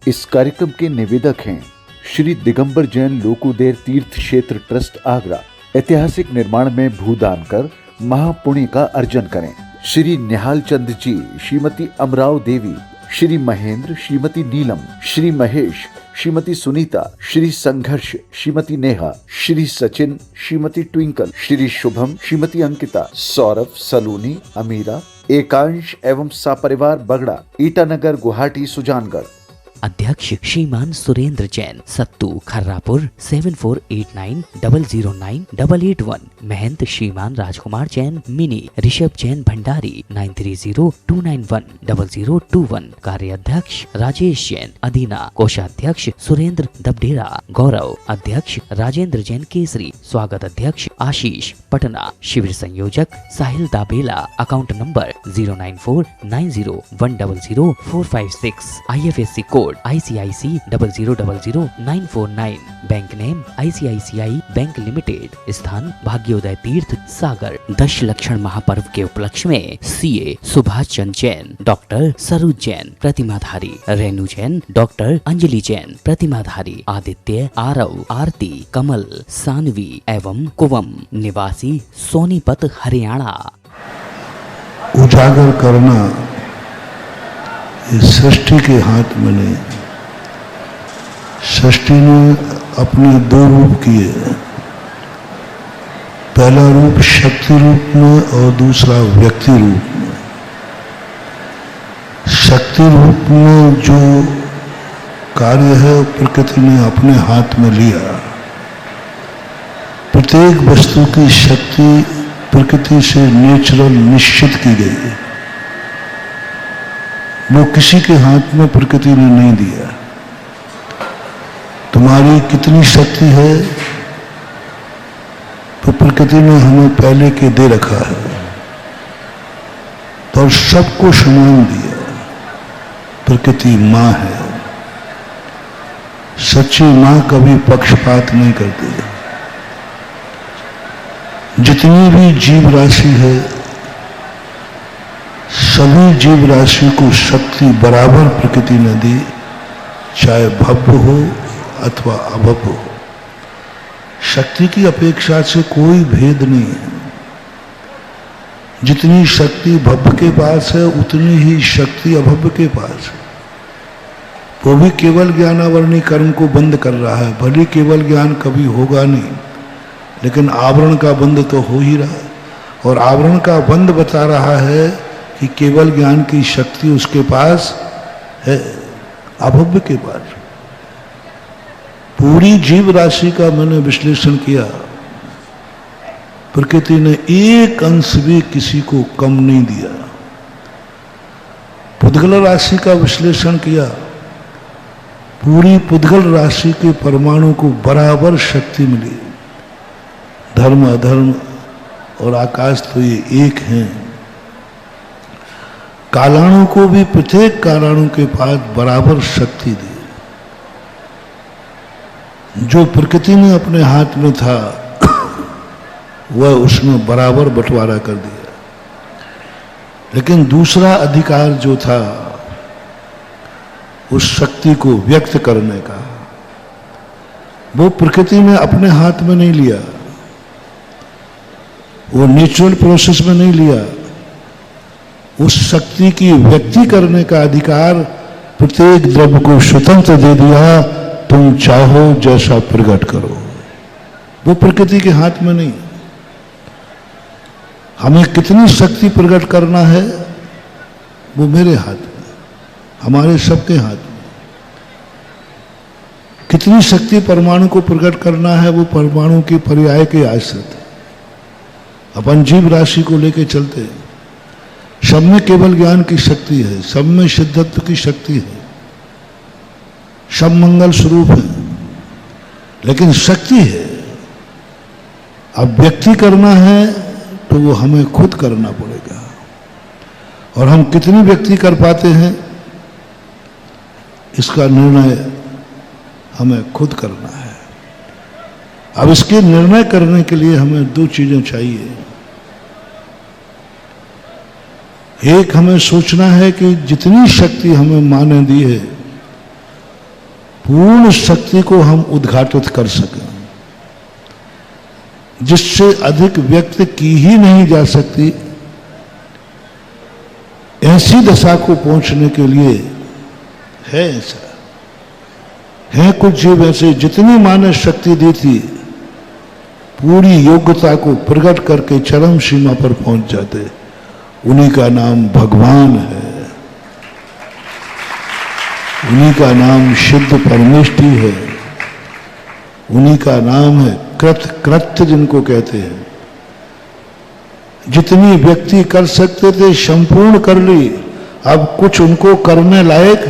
इस कार्यक्रम के निवेदक हैं श्री दिगंबर जैन लोकोदय तीर्थ क्षेत्र ट्रस्ट आगरा। ऐतिहासिक निर्माण में भूदान कर महापुण्य का अर्जन करें। श्री निहाल चंद जी, श्रीमती अमराव देवी, श्री महेंद्र, श्रीमती नीलम, श्री महेश, श्रीमती सुनीता, श्री संघर्ष, श्रीमती नेहा, श्री सचिन, श्रीमती ट्विंकल, श्री शुभम, श्रीमती अंकिता, सौरभ, सलूनी, अमीरा, एकांश एवं सपरिवार बगड़ा, ईटानगर, गुवाहाटी, सुजानगढ़। अध्यक्ष श्रीमान सुरेंद्र जैन, सत्तू, खर्रापुर 7489009881। महंत श्रीमान राजकुमार जैन, मिनी, ऋषभ जैन भंडारी 9302910021। कार्याध्यक्ष राजेश जैन, अदीना। कोषाध्यक्ष सुरेंद्र दबडेरा, गौरव। अध्यक्ष राजेंद्र जैन केसरी। स्वागत अध्यक्ष आशीष, पटना। शिविर संयोजक Sahil Dabela. Account number 09490100456। IFSC code ICIC 0000949। Bank name ICICI bank limited. स्थान भाग्योदय तीर्थ सागर। दशलक्षण महापर्व के उपलक्ष्य में CA Subhash Chandra Jain, doctor Saroj Jain प्रतिमाधारी, Renu Jain, doctor Anjali Jain प्रतिमाधारी, Aditya, Aarav, आरती, कमल, सानवी एवं कुवम निवासी सोनीपत हरियाणा। उजागर करना इस सृष्टि के हाथ में नहीं। सृष्टि ने अपने दो रूप किए, पहला रूप शक्ति रूप में और दूसरा व्यक्ति रूप में। शक्ति रूप में जो कार्य है प्रकृति ने अपने हाथ में लिया। प्रत्येक वस्तु की शक्ति प्रकृति से नेचुरल निश्चित की गई है। वो किसी के हाथ में प्रकृति ने नहीं दिया। तुम्हारी कितनी शक्ति है तो प्रकृति ने हमें पहले के दे रखा है, तो सबको समान दिया। प्रकृति माँ है। सच्ची माँ कभी पक्षपात नहीं करती। जितनी भी जीव राशि है सभी जीव राशि को शक्ति बराबर प्रकृति ने दी, चाहे भव्य हो अथवा अभव्य हो। शक्ति की अपेक्षा से कोई भेद नहीं है। जितनी शक्ति भव्य के पास है उतनी ही शक्ति अभव्य के पास है। वो भी केवल ज्ञानावरणी कर्म को बंद कर रहा है। भले केवल ज्ञान कभी होगा नहीं, लेकिन आवरण का बंद तो हो ही रहा है। और आवरण का बंद बता रहा है कि केवल ज्ञान की शक्ति उसके पास है, अभव्य के पास। पूरी जीव राशि का मैंने विश्लेषण किया। प्रकृति ने एक अंश भी किसी को कम नहीं दिया। पुद्गल राशि का विश्लेषण किया। पूरी पुद्गल राशि के परमाणु को बराबर शक्ति मिली। धर्म अधर्म और आकाश तो ये एक हैं। कालाणु को भी प्रत्येक कालाणु के पास बराबर शक्ति दी। जो प्रकृति ने अपने हाथ में था वह उसमें बराबर बंटवारा कर दिया। लेकिन दूसरा अधिकार जो था उस शक्ति को व्यक्त करने का, वो प्रकृति ने अपने हाथ में नहीं लिया। वो नेचुरल प्रोसेस में नहीं लिया। उस शक्ति की व्यक्ति करने का अधिकार प्रत्येक द्रव्य को स्वतंत्र दे दिया। तुम चाहो जैसा प्रकट करो। वो प्रकृति के हाथ में नहीं। हमें कितनी शक्ति प्रकट करना है वो मेरे हाथ में, हमारे सबके हाथ में। कितनी शक्ति परमाणु को प्रकट करना है वो परमाणु के पर्याय के आश्रित है। अपन जीव राशि को लेके चलते हैं। सब में केवल ज्ञान की शक्ति है, सब में सिद्धत्व की शक्ति है, सब मंगल स्वरूप है, लेकिन शक्ति है। अब व्यक्ति करना है तो वो हमें खुद करना पड़ेगा। और हम कितनी व्यक्ति कर पाते हैं इसका निर्णय हमें खुद करना है। अब इसके निर्णय करने के लिए हमें दो चीजें चाहिए। एक, हमें सोचना है कि जितनी शक्ति हमें माँ ने दी है पूर्ण शक्ति को हम उद्घाटित कर सकें, जिससे अधिक व्यक्त की ही नहीं जा सकती, ऐसी दशा को पहुंचने के लिए है ऐसा। है कुछ जीव ऐसे जितनी माँ ने शक्ति दी थी, पूरी योग्यता को प्रकट करके चरम सीमा पर पहुंच जाते। उन्हीं का नाम भगवान है, उन्हीं का नाम सिद्ध परमेष्टि है, उन्हीं का नाम है कृत्य जिनको कहते हैं। जितनी व्यक्ति कर सकते थे संपूर्ण कर ली, अब कुछ उनको करने लायक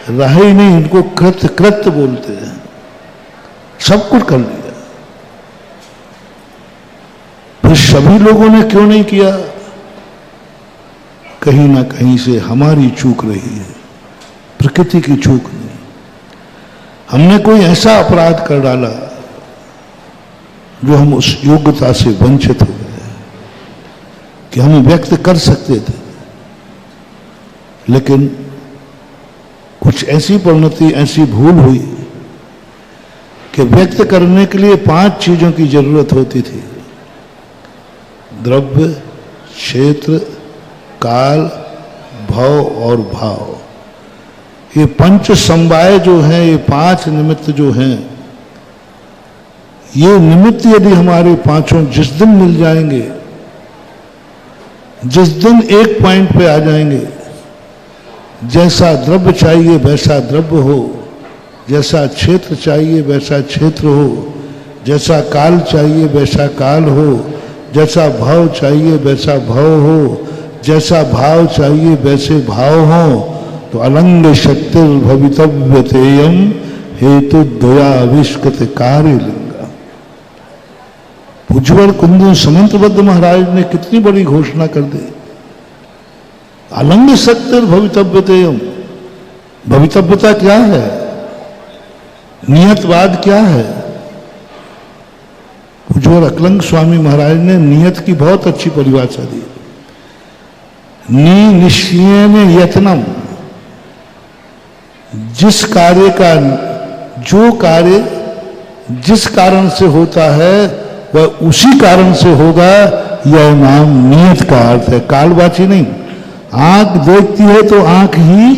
रहे ही नहीं, उनको कृत्य बोलते हैं। सब कुछ कर लिया, फिर सभी लोगों ने क्यों नहीं किया? कहीं ना कहीं से हमारी चूक रही है, प्रकृति की चूक नहीं। हमने कोई ऐसा अपराध कर डाला जो हम उस योग्यता से वंचित हो गए कि हम व्यक्त कर सकते थे, लेकिन कुछ ऐसी परिणति, ऐसी भूल हुई कि व्यक्त करने के लिए 5 चीजों की जरूरत होती थी: द्रव्य, क्षेत्र, काल, भव और भाव। ये 5 समवाय जो हैं, ये 5 निमित्त जो हैं, ये निमित्त यदि हमारे 5 जिस दिन मिल जाएंगे, जिस दिन एक पॉइंट पे आ जाएंगे, जैसा द्रव्य चाहिए वैसा द्रव्य हो, जैसा क्षेत्र चाहिए वैसा क्षेत्र हो, जैसा काल चाहिए वैसा काल हो, जैसा भाव चाहिए वैसा भाव हो, जैसा भाव चाहिए वैसे भाव हो, तो अलंग शक्ति भवितव्यतेयम हेतु द्वयाविष्कृत कार्य लिंगा। उज्ज्वल कुंदन समंतबद्ध महाराज ने कितनी बड़ी घोषणा कर दी। अलंग शक्ति भवितव्यतेयम, भवितव्यता क्या है, नियतवाद क्या है? उज्ज्वल अकलंग स्वामी महाराज ने नियत की बहुत अच्छी परिभाषा दी। निश्चयेन यत्नम, जिस कार्य का, जो कार्य जिस कारण से होता है वह उसी कारण से होगा, यह नाम नियत का अर्थ है, कालवाची नहीं। आंख देखती है तो आंख ही,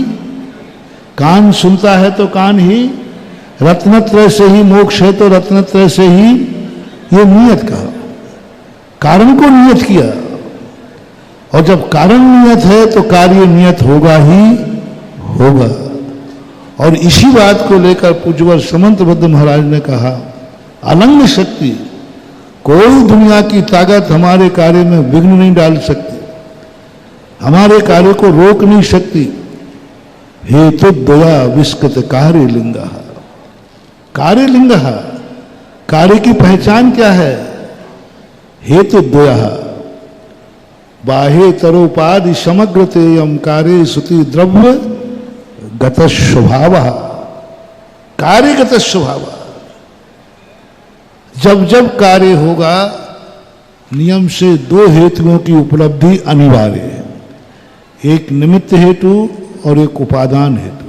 कान सुनता है तो कान ही, रत्नत्रय से ही मोक्ष है तो रत्नत्रय से ही, ये नियत का, कारण को नियत किया। और जब कारण नियत है तो कार्य नियत होगा ही होगा। और इसी बात को लेकर पूज्यवर समंतबद्ध महाराज ने कहा, अलंग शक्ति, कोई दुनिया की ताकत हमारे कार्य में विघ्न नहीं डाल सकती, हमारे कार्य को रोक नहीं सकती। हेतु द्वया विस्कृत कार्य लिंग, कार्य लिंग, कार्य की पहचान क्या है? हेतु द्वया बाह्य तरोपाधि समग्र तेयम कार्य सुति द्रव्य गत स्वभाव, कार्यगत स्वभाव। जब जब कार्य होगा, नियम से 2 हेतुओं की उपलब्धि अनिवार्य है, एक निमित्त हेतु और एक उपादान हेतु।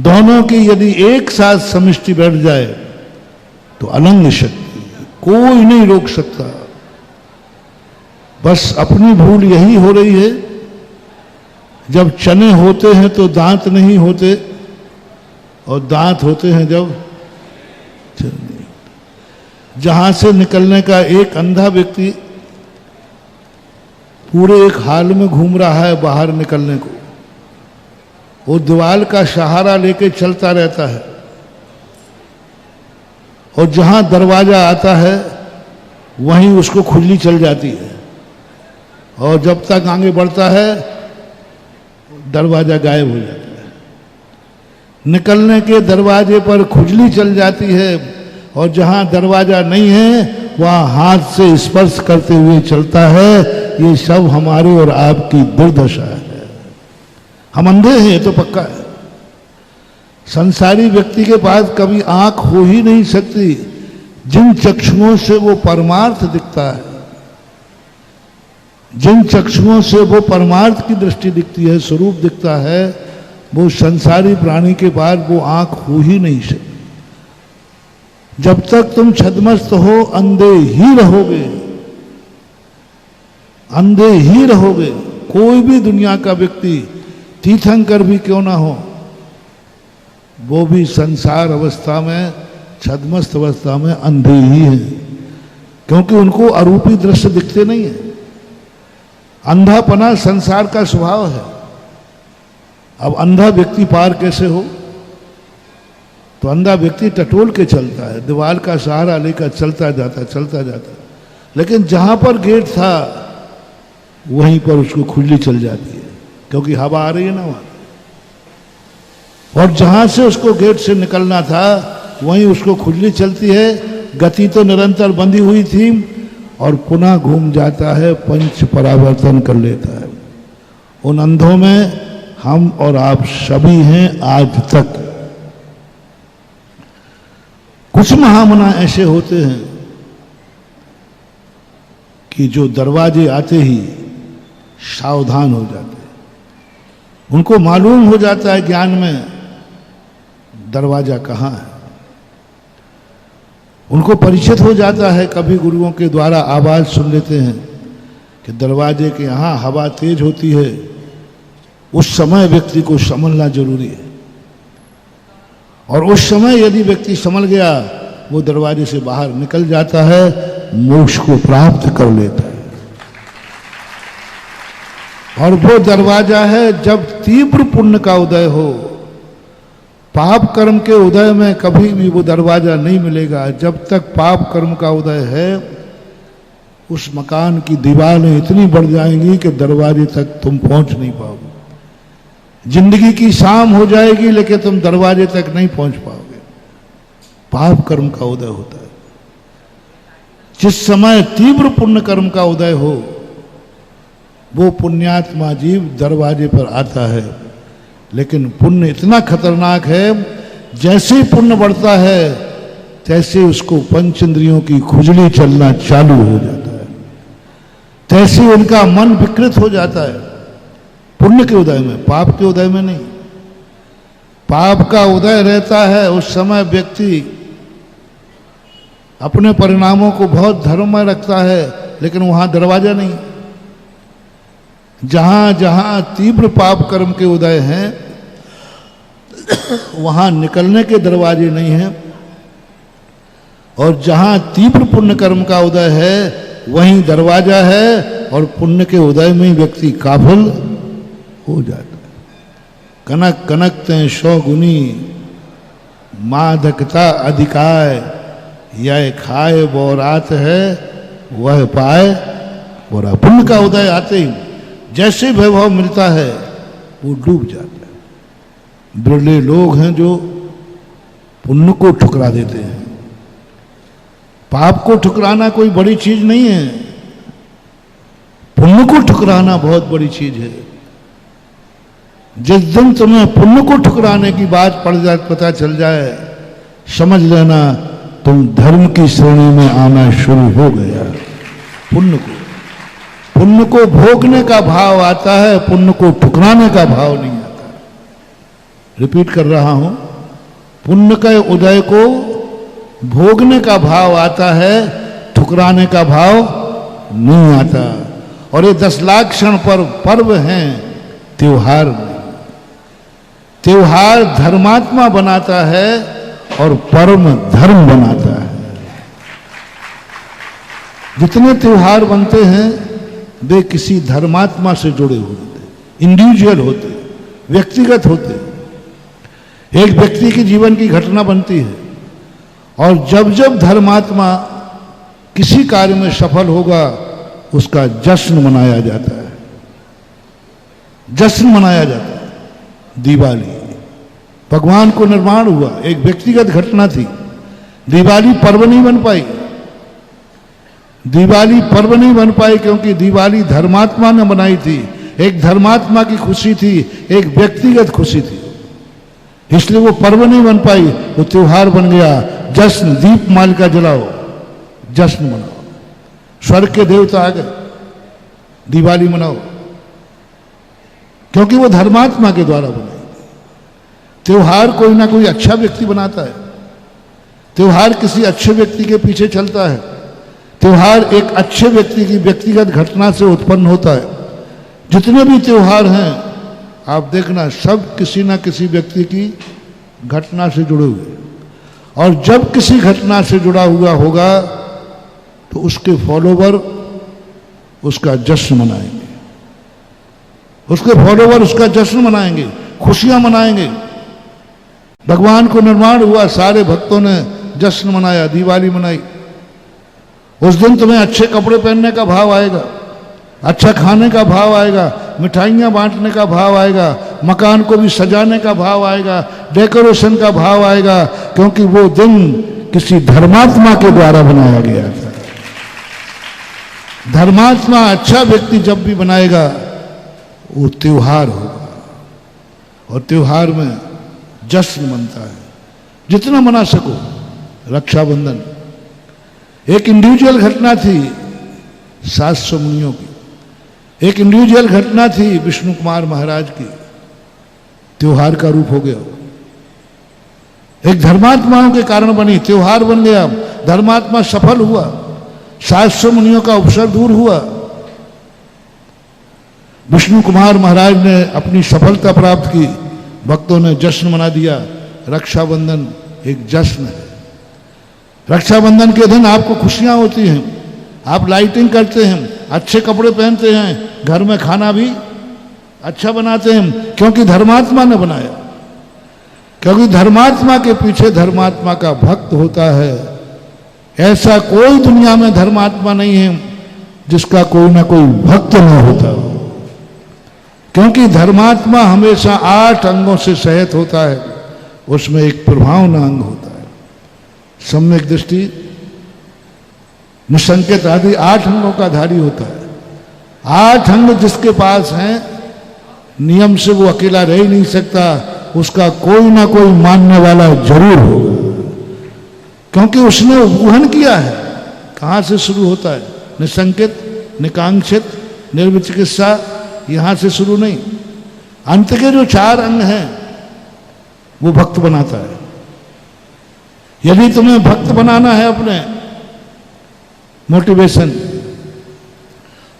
दोनों की यदि एक साथ समष्टि बैठ जाए तो अलंग शक्ति, कोई नहीं रोक सकता। बस अपनी भूल यही हो रही है, जब चने होते हैं तो दांत नहीं होते, और दांत होते हैं जब चने नहीं। जहां से निकलने का एक अंधा व्यक्ति पूरे एक हाल में घूम रहा है बाहर निकलने को, वो दीवार का सहारा लेके चलता रहता है, और जहां दरवाजा आता है वहीं उसको खुजली चल जाती है, और जब तक आगे बढ़ता है दरवाजा गायब हो जाता है। निकलने के दरवाजे पर खुजली चल जाती है, और जहां दरवाजा नहीं है वहां हाथ से स्पर्श करते हुए चलता है। ये सब हमारे और आपकी दुर्दशा है। हम अंधे हैं, ये तो पक्का है। संसारी व्यक्ति के पास कभी आंख हो ही नहीं सकती जिन चक्षुओं से वो परमार्थ दिखता है, जिन चक्षुओं से वो परमार्थ की दृष्टि दिखती है, स्वरूप दिखता है, वो संसारी प्राणी के बाद वो आंख हो ही नहीं सकती। जब तक तुम छद्मस्त हो अंधे ही रहोगे, अंधे ही रहोगे। कोई भी दुनिया का व्यक्ति तीर्थंकर भी क्यों ना हो, वो भी संसार अवस्था में, छद्मस्त अवस्था में अंधे ही हैं, क्योंकि उनको अरूपी दृश्य दिखते नहीं है। अंधापना संसार का स्वभाव है। अब अंधा व्यक्ति पार कैसे हो? तो अंधा व्यक्ति टटोल के चलता है, दीवार का सहारा लेकर चलता जाता चलता जाता, लेकिन जहां पर गेट था वहीं पर उसको खुजली चल जाती है, क्योंकि हवा आ रही है ना वहां। और जहां से उसको गेट से निकलना था वहीं उसको खुजली चलती है। गति तो निरंतर बंधी हुई थी और पुनः घूम जाता है, पंच परावर्तन कर लेता है। उन अंधों में हम और आप सभी हैं आज तक। कुछ महामना ऐसे होते हैं कि जो दरवाजे आते ही सावधान हो जाते हैं। उनको मालूम हो जाता है ज्ञान में दरवाजा कहाँ है। उनको परिचित हो जाता है, कभी गुरुओं के द्वारा आवाज सुन लेते हैं कि दरवाजे के यहाँ हवा तेज होती है। उस समय व्यक्ति को संभलना जरूरी है, और उस समय यदि व्यक्ति संभल गया वो दरवाजे से बाहर निकल जाता है, मोक्ष को प्राप्त कर लेता है। और वो दरवाजा है जब तीव्र पुण्य का उदय हो। पाप कर्म के उदय में कभी भी वो दरवाजा नहीं मिलेगा। जब तक पाप कर्म का उदय है, उस मकान की दीवारें इतनी बढ़ जाएंगी कि दरवाजे तक तुम पहुंच नहीं पाओगे। जिंदगी की शाम हो जाएगी लेकिन तुम दरवाजे तक नहीं पहुंच पाओगे। पाप कर्म का उदय होता है। जिस समय तीव्र पुण्य कर्म का उदय हो, वो पुण्यात्मा जीव दरवाजे पर आता है। लेकिन पुण्य इतना खतरनाक है, जैसे ही पुण्य बढ़ता है तैसे उसको पंच इंद्रियों की खुजली चलना चालू हो जाता है, तैसे उनका मन विकृत हो जाता है। पुण्य के उदय में, पाप के उदय में नहीं। पाप का उदय रहता है उस समय व्यक्ति अपने परिणामों को बहुत धर्म में रखता है, लेकिन वहां दरवाजा नहीं। जहां जहां तीव्र पाप कर्म के उदय हैं वहां निकलने के दरवाजे नहीं हैं, और जहां तीव्र पुण्य कर्म का उदय है वहीं दरवाजा है, और पुण्य के उदय में व्यक्ति काफिल हो जाता है। कनक कनकते 100 गुनी, माधकता अधिकाय, यह खाए वो रात है वह पाए और पुण्य का उदय आते ही जैसे वैभव मिलता है वो डूब जाता है। बिरले लोग हैं जो पुण्य को ठुकरा देते हैं। पाप को ठुकराना कोई बड़ी चीज नहीं है, पुण्य को ठुकराना बहुत बड़ी चीज है। जिस दिन तुम्हें पुण्य को ठुकराने की बात पता चल जाए, समझ लेना तुम धर्म की श्रेणी में आना शुरू हो गया। पुण्य को भोगने का भाव आता है, पुण्य को ठुकराने का भाव नहीं आता। रिपीट कर रहा हूं, पुण्य के उदय को भोगने का भाव आता है, ठुकराने का भाव नहीं आता। और ये 10 लाख क्षण पर पर्व हैं, त्योहार नहीं। त्योहार धर्मात्मा बनाता है और परम धर्म बनाता है। जितने त्योहार बनते हैं वे किसी धर्मात्मा से जुड़े हुए होते, इंडिविजुअल होते, व्यक्तिगत होते। एक व्यक्ति के जीवन की घटना बनती है, और जब जब धर्मात्मा किसी कार्य में सफल होगा उसका जश्न मनाया जाता है। जश्न मनाया जाता है। दिवाली, भगवान को निर्माण हुआ, एक व्यक्तिगत घटना थी। दिवाली पर्व नहीं बन पाई। दिवाली पर्व नहीं बन पाई क्योंकि दिवाली धर्मात्मा ने बनाई थी। एक धर्मात्मा की खुशी थी, एक व्यक्तिगत खुशी थी, इसलिए वो पर्व नहीं बन पाई, वो त्योहार बन गया। जश्न, दीप मालिका जलाओ, जश्न मनाओ। स्वर्ग के देवता आ गए, दिवाली मनाओ, क्योंकि वो धर्मात्मा के द्वारा बनाई। त्योहार कोई ना कोई अच्छा व्यक्ति बनाता है, त्योहार किसी अच्छे व्यक्ति के पीछे चलता है, त्योहार एक अच्छे व्यक्ति की व्यक्तिगत घटना से उत्पन्न होता है। जितने भी त्योहार हैं आप देखना सब किसी ना किसी व्यक्ति की घटना से जुड़े हुए, और जब किसी घटना से जुड़ा हुआ होगा तो उसके फॉलोवर उसका जश्न मनाएंगे, उसके फॉलोवर उसका जश्न मनाएंगे, खुशियां मनाएंगे। भगवान को निर्माण हुआ, सारे भक्तों ने जश्न मनाया, दिवाली मनाई। उस दिन तुम्हें अच्छे कपड़े पहनने का भाव आएगा, अच्छा खाने का भाव आएगा, मिठाइयाँ बांटने का भाव आएगा, मकान को भी सजाने का भाव आएगा, डेकोरेशन का भाव आएगा, क्योंकि वो दिन किसी धर्मात्मा के द्वारा बनाया गया था। धर्मात्मा अच्छा व्यक्ति जब भी बनाएगा वो त्योहार होगा, और त्योहार में जश्न मनता है, जितना मना सको। रक्षाबंधन एक इंडिविजुअल घटना थी 700 मुनियों की, एक इंडिविजुअल घटना थी विष्णु कुमार महाराज की, त्योहार का रूप हो गया। एक धर्मात्माओं के कारण बनी, त्योहार बन गया, धर्मात्मा सफल हुआ, 700 मुनियों का उपसर दूर हुआ। विष्णु कुमार महाराज ने अपनी सफलता प्राप्त की, भक्तों ने जश्न मना दिया। रक्षाबंधन एक जश्न है। रक्षाबंधन के दिन आपको खुशियां होती हैं, आप लाइटिंग करते हैं, अच्छे कपड़े पहनते हैं, घर में खाना भी अच्छा बनाते हैं, क्योंकि धर्मात्मा ने बनाया। क्योंकि धर्मात्मा के पीछे धर्मात्मा का भक्त होता है। ऐसा कोई दुनिया में धर्मात्मा नहीं है जिसका कोई ना कोई भक्त न होता हो, क्योंकि धर्मात्मा हमेशा 8 अंगों से सहित होता है, उसमें एक प्रभावना अंग होता है। सम्यक दृष्टि, निसंकेत आदि 8 अंगों का धारी होता है। 8 अंग जिसके पास हैं, नियम से वो अकेला रह ही नहीं सकता, उसका कोई ना कोई मानने वाला जरूर होगा, क्योंकि उसने उपगुहन किया है। कहाँ से शुरू होता है? निसंकेत, निकांक्षित, निर्विचिकित्सा, यहां से शुरू नहीं। अंत के जो 4 अंग हैं वो भक्त बनाता है। यदि तुम्हें भक्त बनाना है, अपने मोटिवेशन,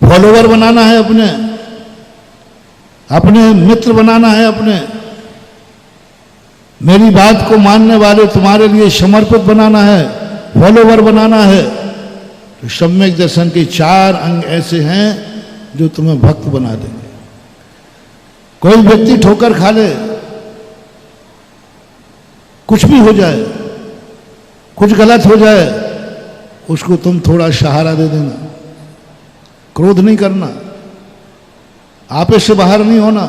फॉलोवर बनाना है, अपने मित्र बनाना है, अपने मेरी बात को मानने वाले तुम्हारे लिए समर्पित बनाना है, फॉलोवर बनाना है, तो सम्यक दर्शन के 4 अंग ऐसे हैं जो तुम्हें भक्त बना देंगे। कोई व्यक्ति ठोकर खा ले, कुछ भी हो जाए, कुछ गलत हो जाए, उसको तुम थोड़ा सहारा दे देना, क्रोध नहीं करना, आपे से बाहर नहीं होना।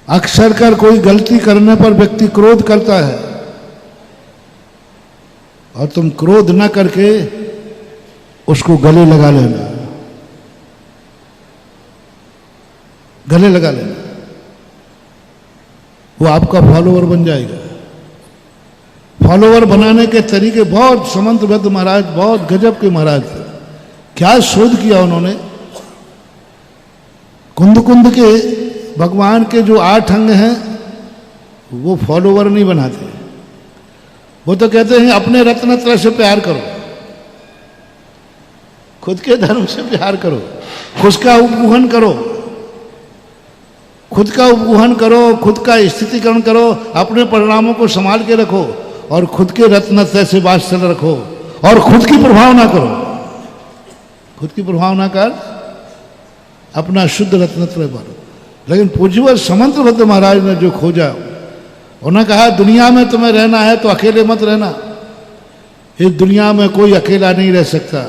अक्सर कर कोई गलती करने पर व्यक्ति क्रोध करता है, और तुम क्रोध न करके उसको गले लगा लेना, गले लगा लेना, वो आपका फॉलोवर बन जाएगा। फॉलोवर बनाने के तरीके बहुत, समंतभद्र महाराज बहुत गजब के महाराज थे। क्या शोध किया उन्होंने? कुंद कुंद के भगवान के जो 8 अंग हैं वो फॉलोवर नहीं बनाते, वो तो कहते हैं अपने रत्नत्रय से प्यार करो, खुद के धर्म से प्यार करो, खुद का उपगुहन करो, खुद का उपगुहन करो, खुद का स्थितिकरण करो, अपने परिणामों को संभाल के रखो, और खुद के रत्नत्रय से वात्सल्य रखो, और खुद की प्रभावना करो। खुद की प्रभावना कर अपना शुद्ध रत्नत्रय भरो। लेकिन पूज्यवर समंतभद्र महाराज ने जो खोजा, उन्होंने कहा दुनिया में तुम्हें रहना है तो अकेले मत रहना। इस दुनिया में कोई अकेला नहीं रह सकता,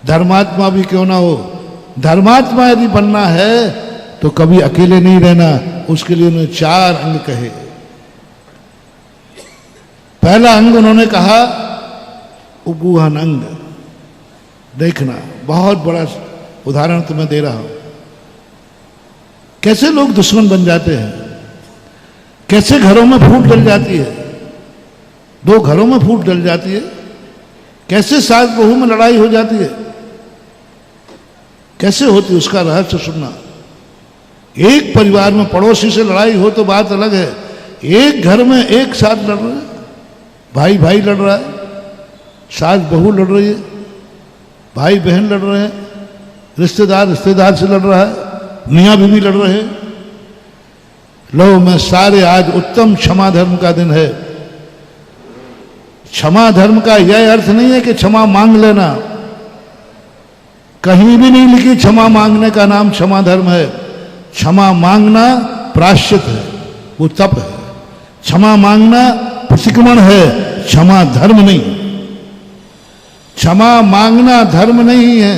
धर्मात्मा भी क्यों ना हो। धर्मात्मा यदि बनना है तो कभी अकेले नहीं रहना। उसके लिए उन्होंने 4 अंग कहे। पहला अंग उन्होंने कहा उपगुहन अंग। देखना, बहुत बड़ा उदाहरण तुम्हें दे रहा हूं, कैसे लोग दुश्मन बन जाते हैं, कैसे घरों में फूट डल जाती है, 2 घरों में फूट डल जाती है, कैसे सास बहू में लड़ाई हो जाती है, कैसे होती, उसका रहस्य सुनना। एक परिवार में पड़ोसी से लड़ाई हो तो बात अलग है, एक घर में एक साथ लड़ रहे हैं, भाई भाई लड़ रहा है, सास बहू लड़ रही है, भाई बहन लड़ रहे हैं, रिश्तेदार रिश्तेदार से लड़ रहा है, मियाँ बीवी लड़ रहे हैं। लो मैं सारे आज उत्तम क्षमा धर्म का दिन है। क्षमा धर्म का यह अर्थ नहीं है कि क्षमा मांग लेना, कहीं भी नहीं लिखी क्षमा मांगने का नाम क्षमा धर्म है। क्षमा मांगना प्रायश्चित है, वो तप है। क्षमा मांगना प्रतिक्रमण है, क्षमा धर्म नहीं। क्षमा मांगना धर्म नहीं है।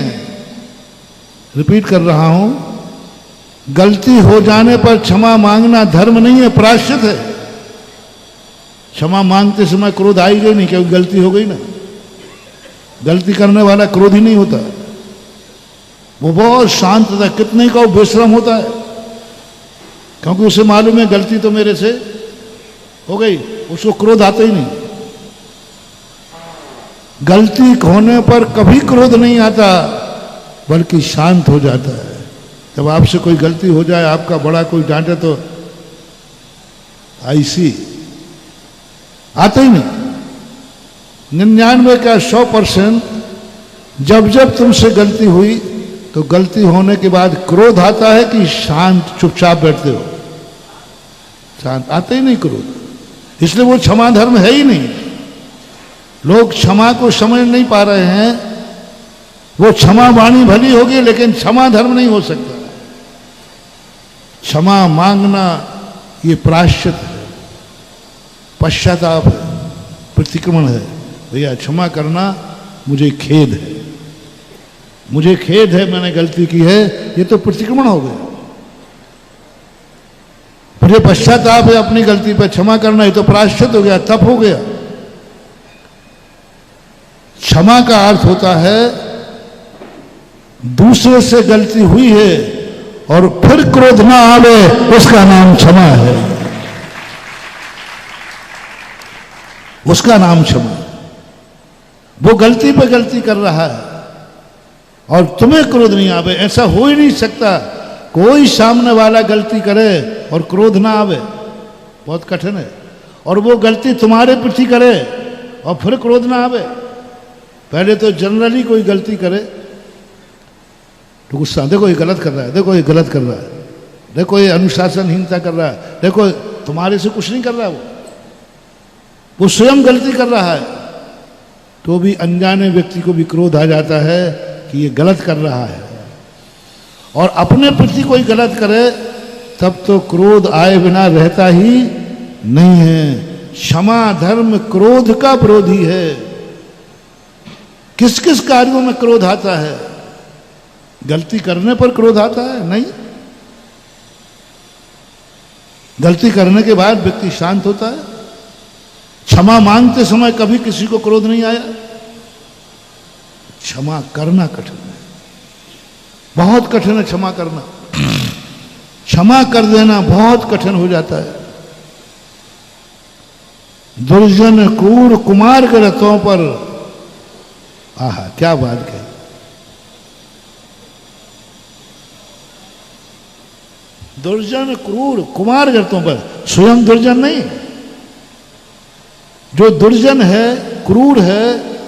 रिपीट कर रहा हूं, गलती हो जाने पर क्षमा मांगना धर्म नहीं है, प्रायश्चित है। क्षमा मांगते समय क्रोध आएगा नहीं, क्योंकि गलती हो गई ना। गलती करने वाला क्रोधी नहीं होता, वो बहुत शांत होता है। कितने का वो बेशरम होता है, क्योंकि उसे मालूम है गलती तो मेरे से हो गई, उसको क्रोध आता ही नहीं। गलती होने पर कभी क्रोध नहीं आता, बल्कि शांत हो जाता है। जब आपसे कोई गलती हो जाए, आपका बड़ा कोई डांटे तो ऐसी आता ही नहीं। 99 का 100% जब जब तुमसे गलती हुई तो गलती होने के बाद क्रोध आता है कि शांत चुपचाप बैठते हो? शांत आता ही नहीं क्रोध। इसलिए वो क्षमा धर्म है ही नहीं। लोग क्षमा को समझ नहीं पा रहे हैं। वो क्षमा वाणी भली होगी, लेकिन क्षमा धर्म नहीं हो सकता। क्षमा मांगना ये प्रायश्चित है, पश्चाताप है, प्रतिक्रमण है। भैया क्षमा करना, मुझे खेद है, मुझे खेद है, मैंने गलती की है, ये तो प्रतिक्रमण हो गया। मुझे पश्चाताप है अपनी गलती पर, क्षमा करना ये तो प्रायश्चित हो गया, तप हो गया। क्षमा का अर्थ होता है दूसरे से गलती हुई है और फिर क्रोध ना आवे, उसका नाम क्षमा है, उसका नाम क्षमा। वो गलती पे गलती कर रहा है और तुम्हें क्रोध नहीं आवे, ऐसा हो ही नहीं सकता। कोई सामने वाला गलती करे और क्रोध ना आवे, बहुत कठिन है। और वो गलती तुम्हारे प्रति करे और फिर क्रोध ना आवे। पहले तो जनरली कोई गलती करे तो गुस्सा, देखो ये गलत कर रहा है, देखो ये गलत कर रहा है, देखो ये अनुशासनहीनता कर रहा है, देखो तुम्हारे से कुछ नहीं कर रहा, वो स्वयं गलती कर रहा है। तो भी अनजाने व्यक्ति को भी क्रोध आ जाता है कि ये गलत कर रहा है। और अपने प्रति कोई गलत करे तब तो क्रोध आए बिना रहता ही नहीं है। क्षमा धर्म क्रोध का विरोधी है। किस किस कार्यों में क्रोध आता है? गलती करने पर क्रोध आता है? नहीं। गलती करने के बाद व्यक्ति शांत होता है। क्षमा मांगते समय कभी किसी को क्रोध नहीं आया। क्षमा करना कठिन है, बहुत कठिन है क्षमा करना। क्षमा कर देना बहुत कठिन हो जाता है। दुर्जन क्रूर कुमार के रथों पर, आहा क्या बात कही। दुर्जन क्रूर कुमार के रथों पर, स्वयं दुर्जन नहीं, जो दुर्जन है, क्रूर है,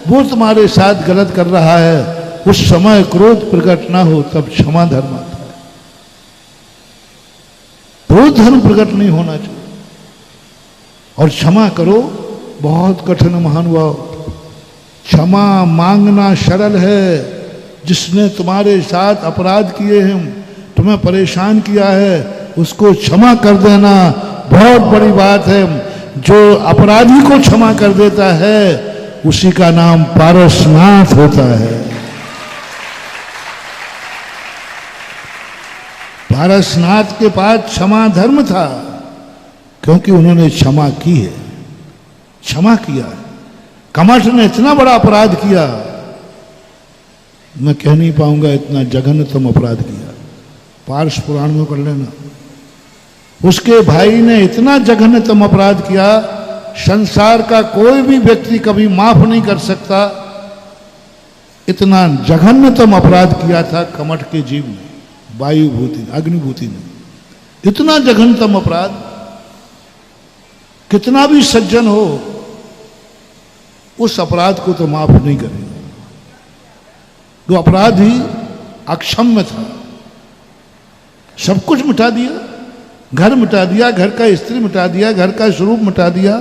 वो तुम्हारे साथ गलत कर रहा है, उस समय क्रोध प्रकट ना हो तब क्षमा धर्म आता है। क्रोध धर्म प्रकट नहीं होना चाहिए। और क्षमा करो, बहुत कठिन महानुभाव। क्षमा मांगना सरल है। जिसने तुम्हारे साथ अपराध किए हैं, तुम्हें परेशान किया है, उसको क्षमा कर देना बहुत बड़ी बात है। जो अपराधी को क्षमा कर देता है, उसी का नाम पारसनाथ होता है। पारसनाथ के पास क्षमा धर्म था, क्योंकि उन्होंने क्षमा की है, क्षमा किया। कमठ ने इतना बड़ा अपराध किया, मैं कह नहीं पाऊंगा इतना जघन्यतम अपराध किया। पार्श पुराण में कर लेना। उसके भाई ने इतना जघन्यतम अपराध किया, संसार का कोई भी व्यक्ति कभी माफ नहीं कर सकता। इतना जघन्यतम अपराध किया था कमठ के जीव ने, वायुभूति ने, अग्निभूति ने। इतना जघन्यतम अपराध, कितना भी सज्जन हो उस अपराध को तो माफ नहीं करेगा। वो अपराध ही अक्षम्य था, सब कुछ मिटा दिया, घर मिटा दिया, घर का स्त्री मिटा दिया, घर का स्वरूप मिटा दिया,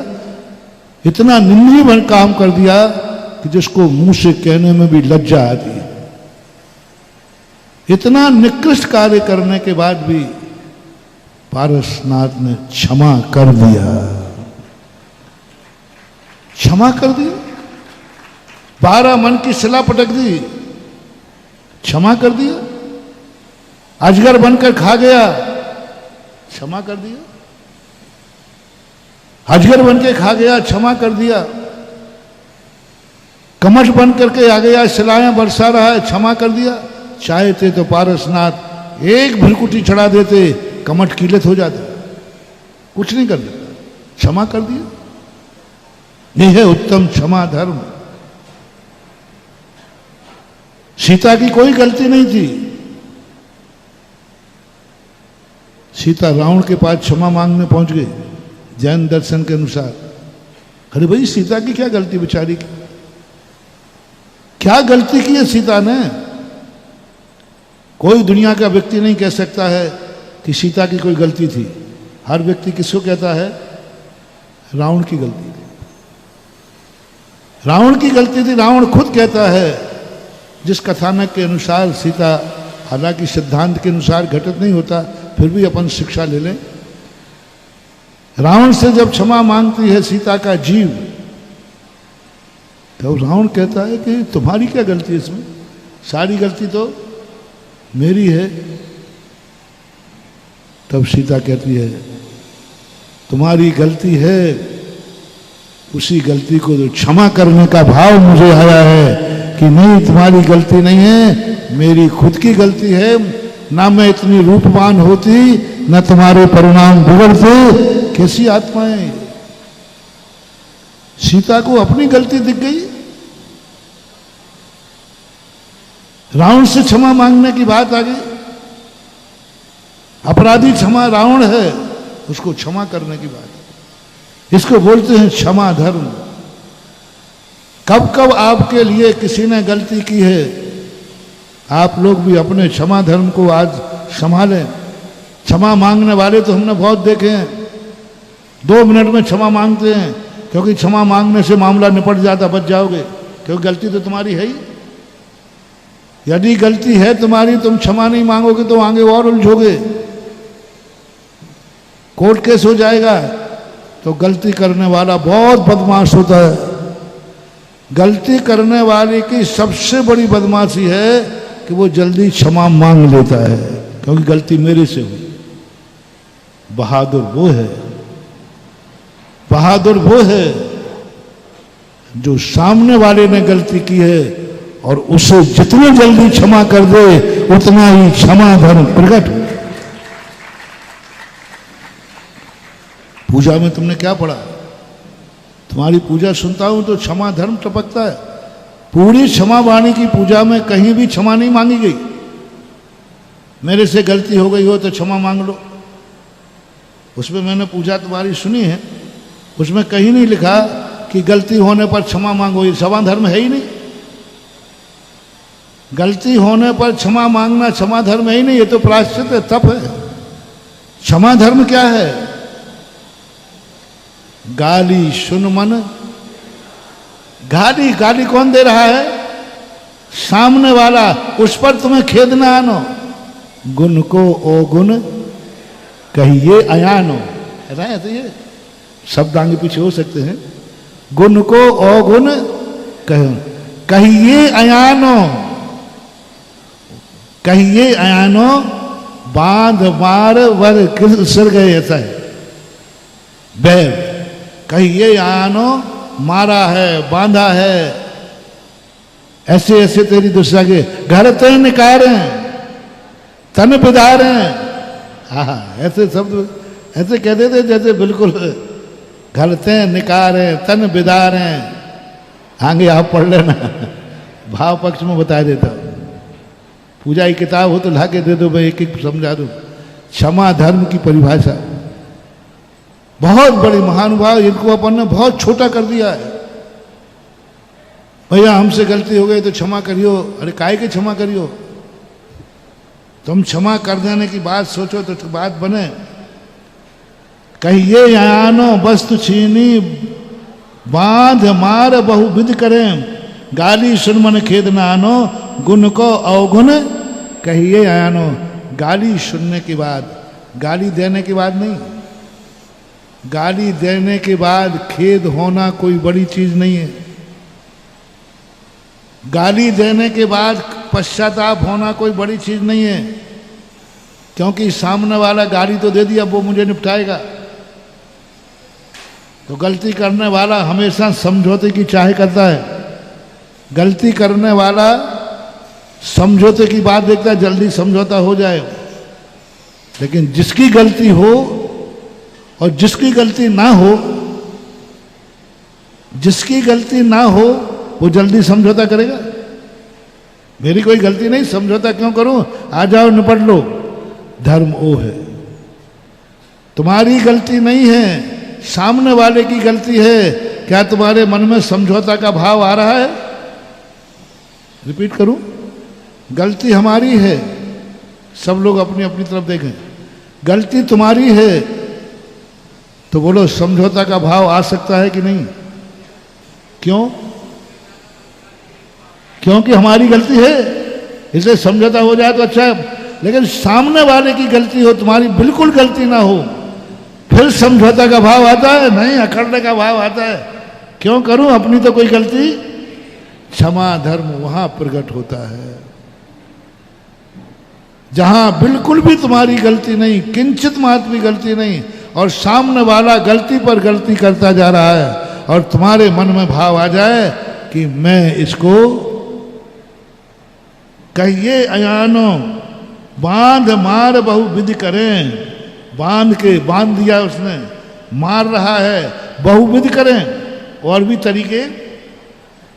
इतना निंदनीय काम कर दिया कि जिसको मुंह से कहने में भी लज्जा आती है। इतना निकृष्ट कार्य करने के बाद भी पारसनाथ ने क्षमा कर दिया, क्षमा कर दिया। 12 मन की शिला पटक दी, क्षमा कर दिया। अजगर बनकर खा गया, क्षमा कर दिया। अजगर बन के खा गया, क्षमा कर दिया। कमठ बन करके आ गया, शिलाएं बरसा रहा है, क्षमा कर दिया। चाहते तो पारसनाथ एक भ्रिकुटी चढ़ा देते, कमठ कीलत हो जाता, कुछ नहीं कर देता, क्षमा कर दिया। यह है उत्तम क्षमा धर्म। सीता की कोई गलती नहीं थी। सीता रावण के पास क्षमा मांगने पहुंच गई जैन दर्शन के अनुसार। अरे भाई, सीता की क्या गलती, बेचारी की क्या गलती की है सीता ने? कोई दुनिया का व्यक्ति नहीं कह सकता है कि सीता की कोई गलती थी। हर व्यक्ति किसको कहता है? रावण की गलती थी, रावण की गलती थी। रावण खुद कहता है, जिस कथानक के अनुसार सीता, हालांकि सिद्धांत के अनुसार घटित नहीं होता, फिर भी अपन शिक्षा ले लें। रावण से जब क्षमा मांगती है सीता का जीव, तो रावण कहता है कि तुम्हारी क्या गलती है इसमें, सारी गलती तो मेरी है। तब सीता कहती है, तुम्हारी गलती है, उसी गलती को तो क्षमा करने का भाव मुझे आया है कि नहीं, तुम्हारी गलती नहीं है, मेरी खुद की गलती है। ना मैं इतनी रूपवान होती, ना तुम्हारे परिणाम बिगड़ते। कैसी आत्माएं! सीता को अपनी गलती दिख गई। रावण से क्षमा मांगने की बात आ गई। अपराधी क्षमा रावण है, उसको क्षमा करने की बात। इसको बोलते हैं क्षमा धर्म। कब कब आपके लिए किसी ने गलती की है, आप लोग भी अपने क्षमा धर्म को आज संभालें। क्षमा मांगने वाले तो हमने बहुत देखे हैं, 2 मिनट में क्षमा मांगते हैं, क्योंकि क्षमा मांगने से मामला निपट जाता, बच जाओगे, क्योंकि गलती तो तुम्हारी है ही। यदि गलती है तुम्हारी, तुम क्षमा नहीं मांगोगे तो आगे और उलझोगे, कोर्ट केस हो जाएगा। तो गलती करने वाला बहुत बदमाश होता है। गलती करने वाले की सबसे बड़ी बदमाशी है कि वो जल्दी क्षमा मांग लेता है, क्योंकि गलती मेरे से हुई। बहादुर वो है, बहादुर वो है जो सामने वाले ने गलती की है और उसे जितनी जल्दी क्षमा कर दे, उतना ही क्षमा धर्म प्रकट हो। पूजा में तुमने क्या पढ़ा? तुम्हारी पूजा सुनता हूं तो क्षमा धर्म टपकता है। पूरी क्षमा वाणी की पूजा में कहीं भी क्षमा नहीं मांगी गई। मेरे से गलती हो गई हो तो क्षमा मांग लो, उसमें मैंने पूजा तुम्हारी सुनी है, उसमें कहीं नहीं लिखा कि गलती होने पर क्षमा मांगो। ये क्षमा धर्म है ही नहीं। गलती होने पर क्षमा मांगना क्षमा धर्म है ही नहीं, ये तो प्रायश्चित है, तप है। क्षमा धर्म क्या है? गाली सुन मन। गाली, गाली कौन दे रहा है? सामने वाला। उस पर तुम्हें खेद न आनो। गुण को ओ गुण कहिए अयानो, है तो ये शब्द आगे पीछे हो सकते हैं। गुण को ओ गुण कहिए अयानो, कहिए अयानो, बांध मार वर किस सिर गए, ऐसा है। बैर कहिए अयानो, मारा है, बांधा है, ऐसे ऐसे तेरी दुष्टा के घर ते निकारे, तन बिदारे। हाँ, ऐसे शब्द ऐसे कह देते जैसे बिल्कुल घर ते निकारे, तन बिदारे। आगे आप पढ़ लेना, भाव पक्ष में बता देता हूं। पूजा की किताब हो तो ला के दे दो, मैं एक एक समझा दूं। क्षमा धर्म की परिभाषा। बहुत बड़े महानुभाव, इनको अपन ने बहुत छोटा कर दिया है। भैया हमसे गलती हो गई तो क्षमा करियो। अरे काहे के क्षमा करियो? तुम क्षमा कर देने की बात सोचो तो बात बने। कहिए आनो वस्तु छीनी, बांध मार बहुविध करें, गाली सुन मन खेद न आनो, गुण को अवगुण कहिए आनो। गाली सुनने के बाद, गाली देने के बाद नहीं, गाली देने के बाद खेद होना कोई बड़ी चीज नहीं है। गाली देने के बाद पश्चाताप होना कोई बड़ी चीज नहीं है, क्योंकि सामने वाला गाली तो दे दिया, वो मुझे निपटाएगा। तो गलती करने वाला हमेशा समझौते की चाह करता है। गलती करने वाला समझौते की बात देखता है, जल्दी समझौता हो जाए। लेकिन जिसकी गलती हो और जिसकी गलती ना हो, जिसकी गलती ना हो वो जल्दी समझौता करेगा। मेरी कोई गलती नहीं, समझौता क्यों करूं? आ जाओ निपट लो। धर्म वो है, तुम्हारी गलती नहीं है, सामने वाले की गलती है। क्या तुम्हारे मन में समझौता का भाव आ रहा है? रिपीट करूं, गलती हमारी है। सब लोग अपनी अपनी तरफ देखें। गलती तुम्हारी है तो बोलो समझौता का भाव आ सकता है कि नहीं? क्यों? क्योंकि हमारी गलती है, इसलिए समझौता हो जाए तो अच्छा है। लेकिन सामने वाले की गलती हो, तुम्हारी बिल्कुल गलती ना हो, फिर समझौता का भाव आता है? नहीं, अखड़ने का भाव आता है। क्यों करूं? अपनी तो कोई गलती। क्षमा धर्म वहां प्रकट होता है जहां बिल्कुल भी तुम्हारी गलती नहीं, किंचित मात्र भी गलती नहीं, और सामने वाला गलती पर गलती करता जा रहा है, और तुम्हारे मन में भाव आ जाए कि मैं इसको कहिए अयानो, बांध मार बहुविध करें। बांध दिया उसने, मार रहा है, बहुविध करें, और भी तरीके।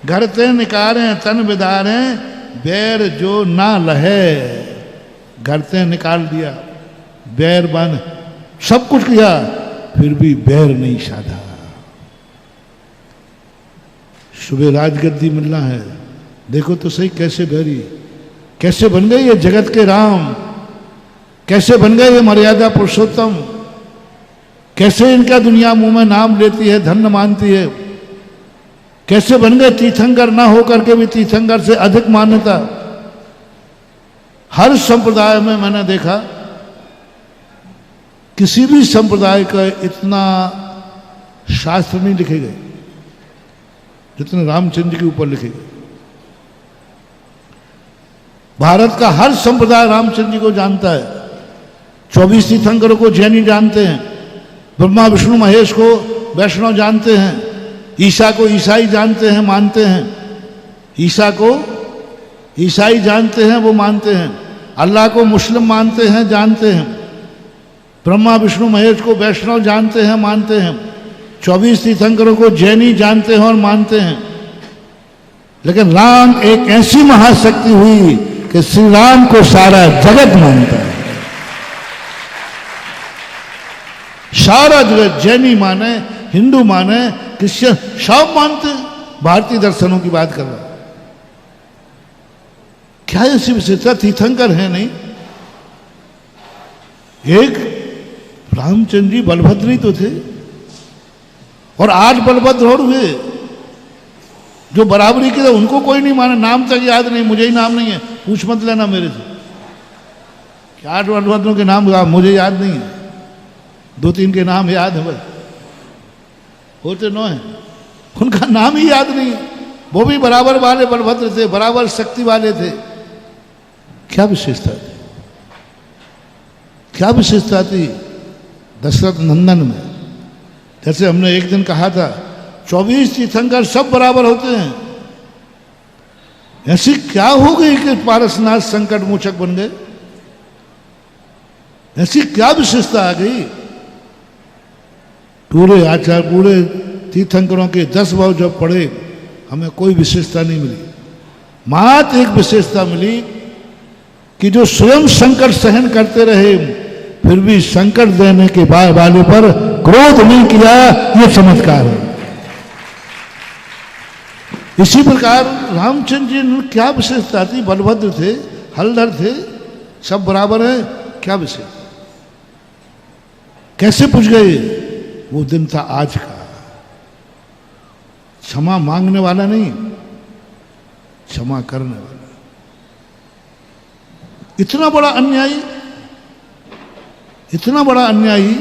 घरते निकारें तन बिदारें, बैर जो ना लहे। घरते निकाल दिया, बैर बन, सब कुछ किया, फिर भी बैर नहीं साधा। सुबह राजगद्दी मिलना है, देखो तो सही कैसे बैरी, कैसे बन गए ये जगत के राम, कैसे बन गए ये मर्यादा पुरुषोत्तम, कैसे इनका दुनिया मुंह में नाम लेती है, धन्य मानती है। कैसे बन गए तीर्थंकर, ना होकर के भी तीर्थंकर से अधिक मान्यता। हर संप्रदाय में मैंने देखा, किसी भी संप्रदाय का इतना शास्त्र नहीं लिखे गए जितने रामचंद्र के ऊपर लिखे गए। भारत का हर संप्रदाय रामचंद्र जी को जानता है। 24 तीर्थंकरों को जैनी जानते हैं, ब्रह्मा विष्णु महेश को वैष्णव जानते हैं, ईसा को ईसाई जानते हैं, मानते हैं। ईसा को ईसाई जानते हैं, वो मानते हैं। अल्लाह को मुस्लिम मानते हैं, जानते हैं। ब्रह्मा विष्णु महेश को वैष्णव जानते हैं, मानते हैं। 24 तीर्थंकरों को जैनी जानते हैं और मानते हैं। लेकिन राम एक ऐसी महाशक्ति हुई कि श्री राम को सारा जगत मानता है। सारा जगत, जैनी माने, हिंदू माने, क्रिश्चियन, सब मानते। भारतीय दर्शनों की बात कर रहा, क्या ऐसी विशेषता? तीर्थंकर है नहीं। एक रामचंद्र जी बलभद्र ही तो थे, और 8 बलभद्र और हुए जो बराबरी के थे, उनको कोई नहीं माना। नाम तक याद नहीं, मुझे ही नाम नहीं है, पूछ मत लेना मेरे से। 8 बलभद्रों के नाम मुझे याद नहीं है, 2-3 के नाम याद है बस, होते 9 हैं, उनका नाम ही याद नहीं है। वो भी बराबर वाले बलभद्र थे, बराबर शक्ति वाले थे। क्या विशेषता थी? क्या विशेषता थी दशरथ नंदन में? जैसे हमने एक दिन कहा था, 24 तीर्थंकर सब बराबर होते हैं। ऐसी क्या हो गई कि पारसनाथ संकट मोचक बन गए? ऐसी क्या विशेषता आ गई? पूरे आचार, पूरे तीर्थंकरों के 10 भाव जब पढ़े, हमें कोई विशेषता नहीं मिली। मात्र एक विशेषता मिली कि जो स्वयं संकट सहन करते रहे, फिर भी संकट देने के वाले पर क्रोध नहीं किया, ये चमत्कार है। इसी प्रकार रामचंद्र जी ने क्या विशेषता थी? बलभद्र थे, हलधर थे, सब बराबर है, क्या विषय? कैसे पूछ गए? वो दिन था आज का। क्षमा मांगने वाला नहीं, क्षमा करने वाला। इतना बड़ा अन्यायी, इतना बड़ा अन्यायी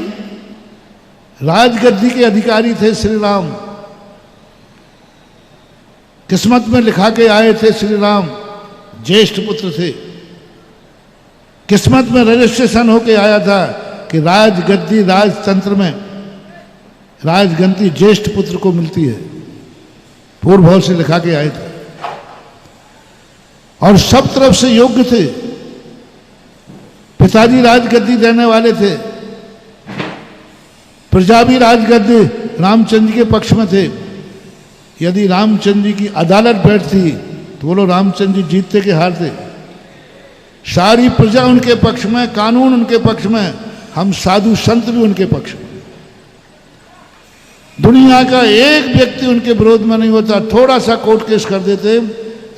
राजगद्दी के अधिकारी थे श्री राम। किस्मत में लिखा के आए थे श्री राम, ज्येष्ठ पुत्र थे। किस्मत में रजिस्ट्रेशन होके आया था कि राजगद्दी राजतंत्र में राजगद्दी ज्येष्ठ पुत्र को मिलती है। पूर्व भाव से लिखा के आए थे और सब तरफ से योग्य थे। पिताजी राजगद्दी देने वाले थे, प्रजा भी राजगद्दी रामचंद्र के पक्ष में थे। यदि रामचंद्र जी की अदालत बैठती तो बोलो रामचंद्र जी जीतते के हारते? सारी प्रजा उनके पक्ष में, कानून उनके पक्ष में, हम साधु संत भी उनके पक्ष में। दुनिया का एक व्यक्ति उनके विरोध में नहीं होता। थोड़ा सा कोर्ट केस कर देते,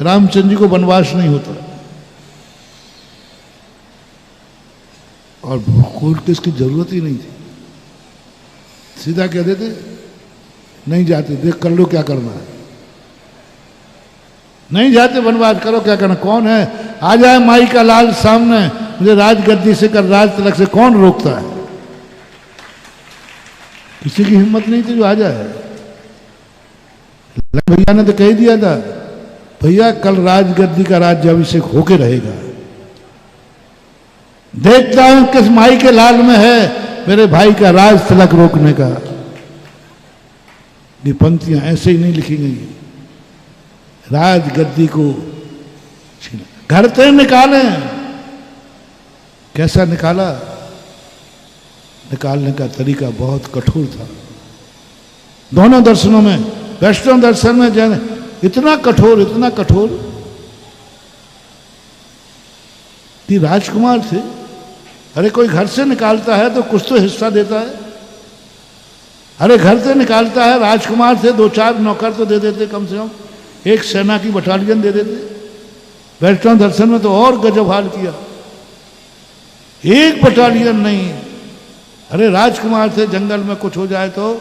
रामचंद्र जी को वनवास नहीं होता। और कोर्ट केस की जरूरत ही नहीं थी, सीधा कह देते नहीं जाते, देख कर लो क्या करना है, नहीं जाते वनवास, करो क्या करना। कौन है आ जाए माई का लाल सामने, मुझे राजगद्दी से कर राज तिलक से कौन रोकता है? किसी की हिम्मत नहीं थी जो आ जाए। भैया ने तो कह दिया था, भैया कल राजगद्दी का राज्याभिषेक होके रहेगा, देखता हूं किस माई के लाल में है मेरे भाई का राज तिलक रोकने का। ये पंक्तियां ऐसे ही नहीं लिखी गई। राजगद्दी को घर से निकाले। कैसा निकाला? निकालने का तरीका बहुत कठोर था। दोनों दर्शनों में, वैष्णव दर्शन में जैन इतना कठोर, इतना कठोर कि राजकुमार थे। अरे कोई घर से निकालता है तो कुछ तो हिस्सा देता है। अरे घर से निकालता है, राजकुमार थे, 2-4 नौकर तो दे देते, कम से कम एक सेना की बटालियन दे देते। वैष्णव दर्शन में तो और गजब हाल किया, एक बटालियन नहीं। अरे राजकुमार थे, जंगल में कुछ हो जाए तो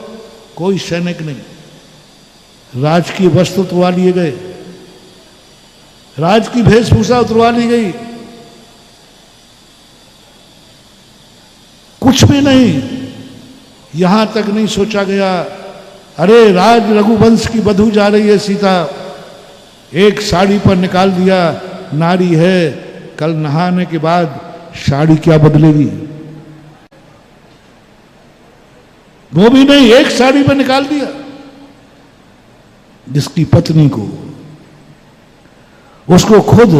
कोई सैनिक नहीं, राज की वस्त्र उतरवा लिए गए, राज की वेशभूषा उतरवा ली गई, कुछ भी नहीं। यहां तक नहीं सोचा गया, अरे राज रघुवंश की वधू जा रही है सीता, एक साड़ी पर निकाल दिया, नारी है, कल नहाने के बाद साड़ी क्या बदलेगी? वो भी नहीं, एक साड़ी पर निकाल दिया। जिसकी पत्नी को, उसको खुद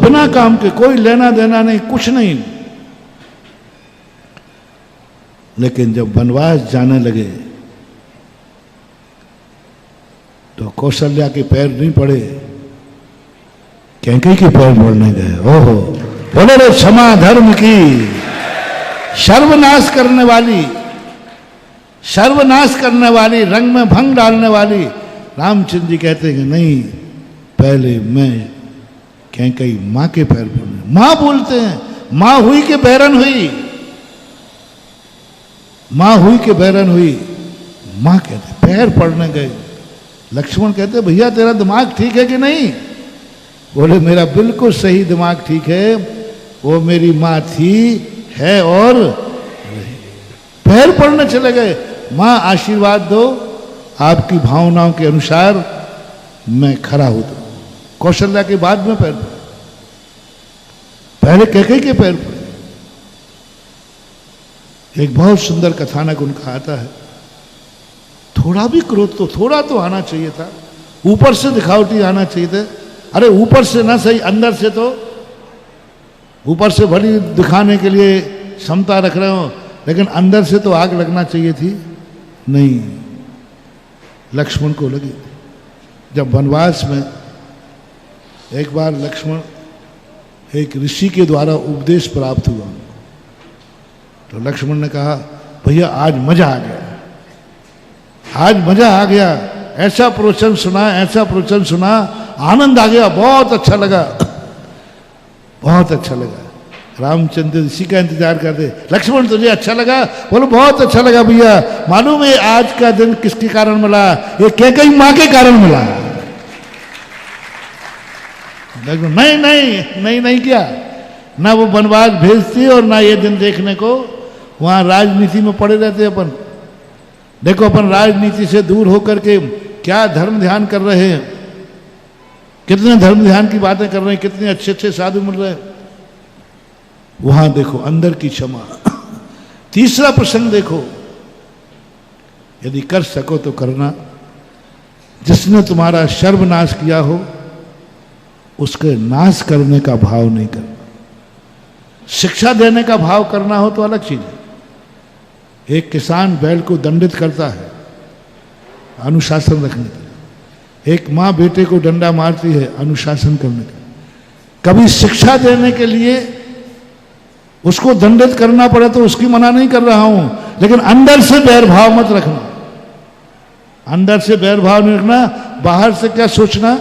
बिना काम के, कोई लेना देना नहीं, कुछ नहीं। लेकिन जब वनवास जाने लगे तो कौशल्या के पैर नहीं पड़े, कैकेयी के पैर पड़ने गए। ओहो, बोले रे क्षमा धर्म की, सर्वनाश करने वाली, सर्वनाश करने वाली, रंग में भंग डालने वाली। रामचंद्र जी कहते हैं कि नहीं, पहले मैं कैकेयी मां के पैर पड़ने। मां बोलते हैं, मां हुई के बैरन हुई, मां हुई के बैरन हुई। मां कहते पैर पड़ने गए। लक्ष्मण कहते भैया तेरा दिमाग ठीक है कि नहीं? बोले मेरा बिल्कुल सही दिमाग ठीक है, वो मेरी मां थी, है और पैर पड़ने चले गए। मां आशीर्वाद दो, आपकी भावनाओं के अनुसार मैं खड़ा हूं। तो कौशल्या के बाद में पैर पड़े, पहले कैकेयी के पैर पड़े। एक बहुत सुंदर कथानक उनका आता है, थोड़ा भी क्रोध तो, थोड़ा तो आना चाहिए था, ऊपर से दिखावटी आना चाहिए था। अरे ऊपर से ना सही, अंदर से तो, ऊपर से भली दिखाने के लिए क्षमता रख रहे हो, लेकिन अंदर से तो आग लगना चाहिए थी। नहीं, लक्ष्मण को लगी। जब वनवास में एक बार लक्ष्मण एक ऋषि के द्वारा उपदेश प्राप्त हुआ। तो लक्ष्मण ने कहा भैया आज मजा आ गया, आज मजा आ गया, ऐसा प्रवचन सुना, ऐसा प्रवचन सुना, आनंद आ गया, बहुत अच्छा लगा, बहुत अच्छा लगा। रामचंद्र ऋषि का इंतजार करते, लक्ष्मण तुझे अच्छा लगा? बोलो बहुत अच्छा लगा भैया। मालूम है आज का दिन किसके कारण मिला? ये कैकेयी मां के कारण मिला। नहीं नहीं नहीं नहीं क्या, ना वो वनवास भेजती और ना ये दिन देखने को। वहां राजनीति में पड़े रहते अपन। देखो अपन राजनीति से दूर होकर के क्या धर्म ध्यान कर रहे हैं, कितने धर्म ध्यान की बातें कर रहे हैं, कितने अच्छे अच्छे साधु मिल रहे हैं। वहां देखो अंदर की क्षमा। तीसरा प्रसंग देखो, यदि कर सको तो करना। जिसने तुम्हारा सर्वनाश किया हो उसके नाश करने का भाव नहीं करना। शिक्षा देने का भाव करना हो तो अलग चीज है। एक किसान बैल को दंडित करता है अनुशासन रखने के लिए, एक माँ बेटे को डंडा मारती है अनुशासन करने के लिए। कभी शिक्षा देने के लिए उसको दंडित करना पड़े तो उसकी मना नहीं कर रहा हूं, लेकिन अंदर से बैरभाव मत रखना। अंदर से बैरभाव नहीं रखना। बाहर से क्या सोचना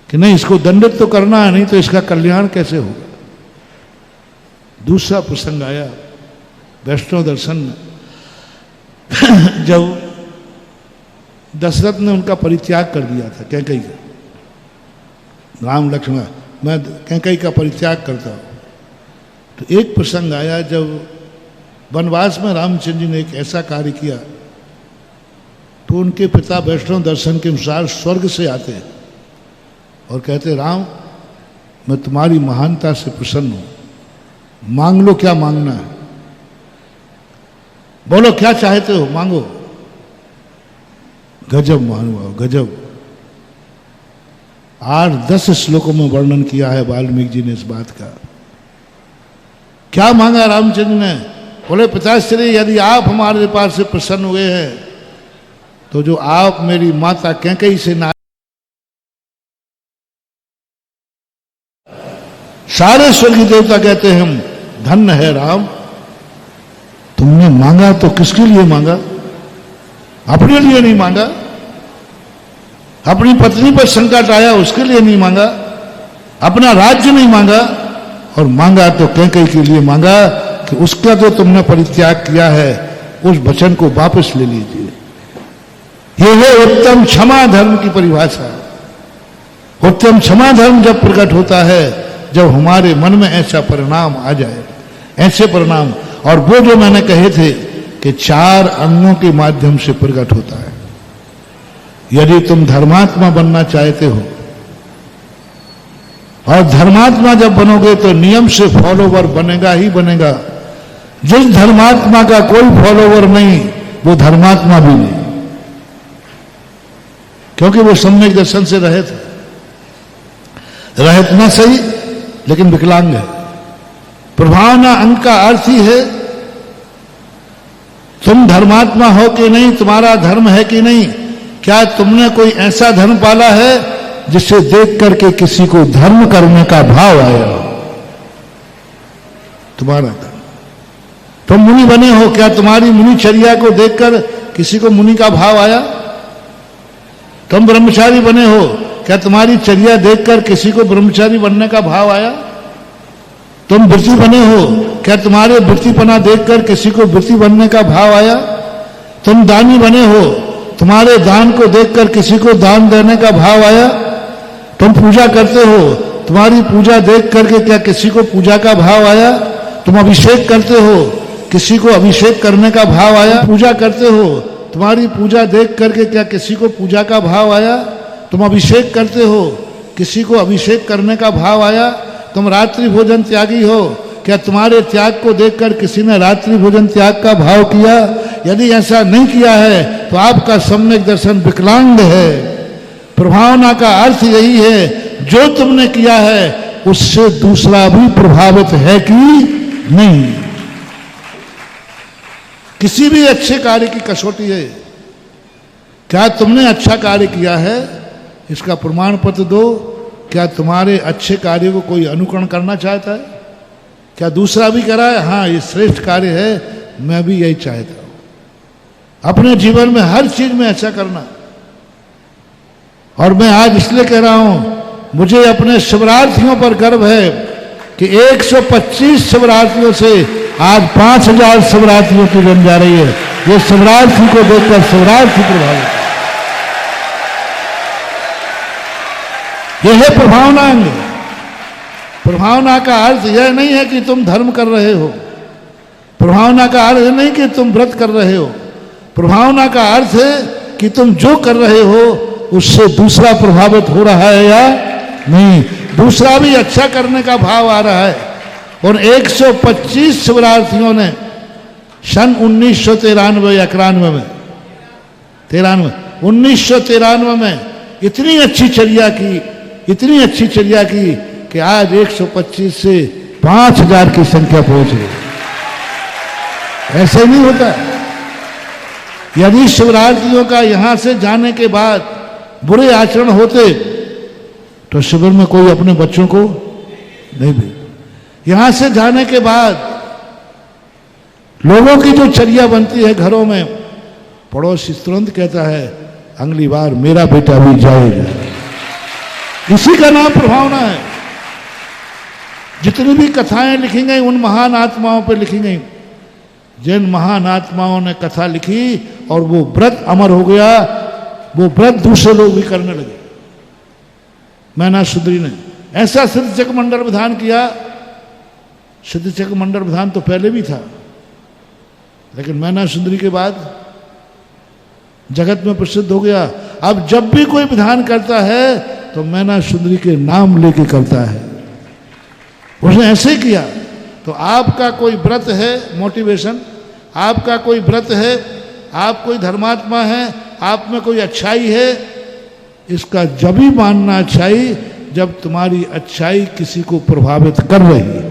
कि नहीं इसको दंडित तो करना है, नहीं तो इसका कल्याण कैसे होगा। दूसरा प्रसंग आया वैष्णव दर्शन में। जब दशरथ ने उनका परित्याग कर दिया था कैकेयी का, राम लक्ष्मण मैं कैकेयी का परित्याग करता हूं, तो एक प्रसंग आया जब वनवास में रामचंद्र जी ने एक ऐसा कार्य किया तो उनके पिता वैष्णव दर्शन के अनुसार स्वर्ग से आते हैं और कहते राम मैं तुम्हारी महानता से प्रसन्न हूं, मांग लो क्या मांगना है, बोलो क्या चाहते हो मांगो। गजब महानुभाव गजब। 8-10 श्लोकों में वर्णन किया है वाल्मीकि जी ने इस बात का। क्या मांगा रामचंद्र ने? बोले पिताश्री यदि आप हमारे पास से प्रसन्न हुए हैं तो जो आप मेरी माता कैकेयी से ना, सारे स्वर्गीय देवता कहते हैं हम धन्य है राम, तुमने मांगा तो किसके लिए मांगा? अपने लिए नहीं मांगा। अपनी पत्नी पर संकट आया उसके लिए नहीं मांगा, अपना राज्य नहीं मांगा, और मांगा तो कैकेयी के लिए मांगा कि उसका जो तुमने परित्याग किया है उस वचन को वापस ले लीजिए। यह है उत्तम क्षमा धर्म की परिभाषा। उत्तम क्षमा धर्म जब प्रकट होता है जब हमारे मन में ऐसा परिणाम आ जाए, ऐसे परिणाम, और वो जो मैंने कहे थे कि 4 अंगों के माध्यम से प्रकट होता है। यदि तुम धर्मात्मा बनना चाहते हो, और धर्मात्मा जब बनोगे तो नियम से फॉलोवर बनेगा ही बनेगा। जिस धर्मात्मा का कोई फॉलोवर नहीं वो धर्मात्मा भी नहीं, क्योंकि वो सम्यक दर्शन से रहित है। रहित ना सही लेकिन विकलांग है। प्रभावना अंग का अर्थ ही है तुम धर्मात्मा हो कि नहीं, तुम्हारा धर्म है कि नहीं, क्या तुमने कोई ऐसा धर्म पाला है जिसे देख करके किसी को धर्म करने का भाव आया? तुम्हारा धर्म। तुम मुनि बने हो, क्या तुम्हारी मुनिचर्या को देखकर किसी को मुनि का भाव आया? तुम ब्रह्मचारी बने हो, क्या तुम्हारी चर्या देखकर किसी को ब्रह्मचारी बनने का भाव आया? तुम वृत्ति बने हो, क्या तुम्हारे वृत्तिपना देखकर किसी को वृत्ति बनने का भाव आया? तुम दानी बने हो, तुम्हारे दान को देखकर किसी को दान देने का भाव आया? तुम पूजा करते हो, तुम्हारी पूजा देख करके क्या किसी को पूजा का भाव आया? तुम अभिषेक करते हो, किसी को अभिषेक करने का भाव आया? पूजा करते हो, तुम्हारी पूजा देख करके क्या किसी को पूजा का भाव आया? तुम अभिषेक करते हो, किसी को अभिषेक करने का भाव आया? तुम रात्रि भोजन त्यागी हो, क्या तुम्हारे त्याग को देखकर किसी ने रात्रि भोजन त्याग का भाव किया? यदि ऐसा नहीं किया है तो आपका सम्यक दर्शन विकलांग है। प्रभावना का अर्थ यही है जो तुमने किया है उससे दूसरा भी प्रभावित है कि नहीं। किसी भी अच्छे कार्य की कसौटी है, क्या तुमने अच्छा कार्य किया है इसका प्रमाण पत्र दो, क्या तुम्हारे अच्छे कार्य को कोई अनुकरण करना चाहता है? क्या दूसरा भी कह रहा है हाँ ये श्रेष्ठ कार्य है, मैं भी यही चाहता हूं? अपने जीवन में हर चीज में अच्छा करना। और मैं आज इसलिए कह रहा हूं, मुझे अपने शिवरार्थियों पर गर्व है कि 125 शिवरार्थियों से आज 5000 शिवरार्थियों की बन जा रही है। ये शिवरार्थी को देखकर शिवरार्थी प्रभावित, यह है प्रभावना अंग। प्रभावना का अर्थ यह नहीं है कि तुम धर्म कर रहे हो, प्रभावना का अर्थ नहीं कि तुम व्रत कर रहे हो, प्रभावना का अर्थ है कि तुम जो कर रहे हो उससे दूसरा प्रभावित हो रहा है या नहीं, दूसरा भी अच्छा करने का भाव आ रहा है। और 125 शिवरार्थियों ने सन 1993 या 1993 में इतनी अच्छी चर्या की, इतनी अच्छी चर्या की कि आज 125 से 5000 की संख्या पहुंच गई। ऐसे नहीं होता। यदि शिवरार्थियों का यहां से जाने के बाद बुरे आचरण होते तो शिविर में कोई अपने बच्चों को नहीं भेज। यहां से जाने के बाद लोगों की जो चर्या बनती है घरों में, पड़ोसी तुरंत कहता है अगली बार मेरा बेटा भी जाएगा। इसी का नाम प्रभावना है। जितनी भी कथाएं लिखी गई उन महान आत्माओं पर लिखी गई, जिन महान आत्माओं ने कथा लिखी और वो व्रत अमर हो गया, वो व्रत दूसरे लोग भी करने लगे। मैना सुंदरी ने ऐसा सिद्धचक्र मंडल विधान किया। सिद्धचक्र मंडल विधान तो पहले भी था, लेकिन मैना सुंदरी के बाद जगत में प्रसिद्ध हो गया। अब जब भी कोई विधान करता है तो मैना सुंदरी के नाम लेके करता है। उसने ऐसे किया। तो आपका कोई व्रत है, मोटिवेशन, आपका कोई व्रत है, आप कोई धर्मात्मा है, आप में कोई अच्छाई है, इसका जब ही मानना अच्छाई जब तुम्हारी अच्छाई किसी को प्रभावित कर रही है,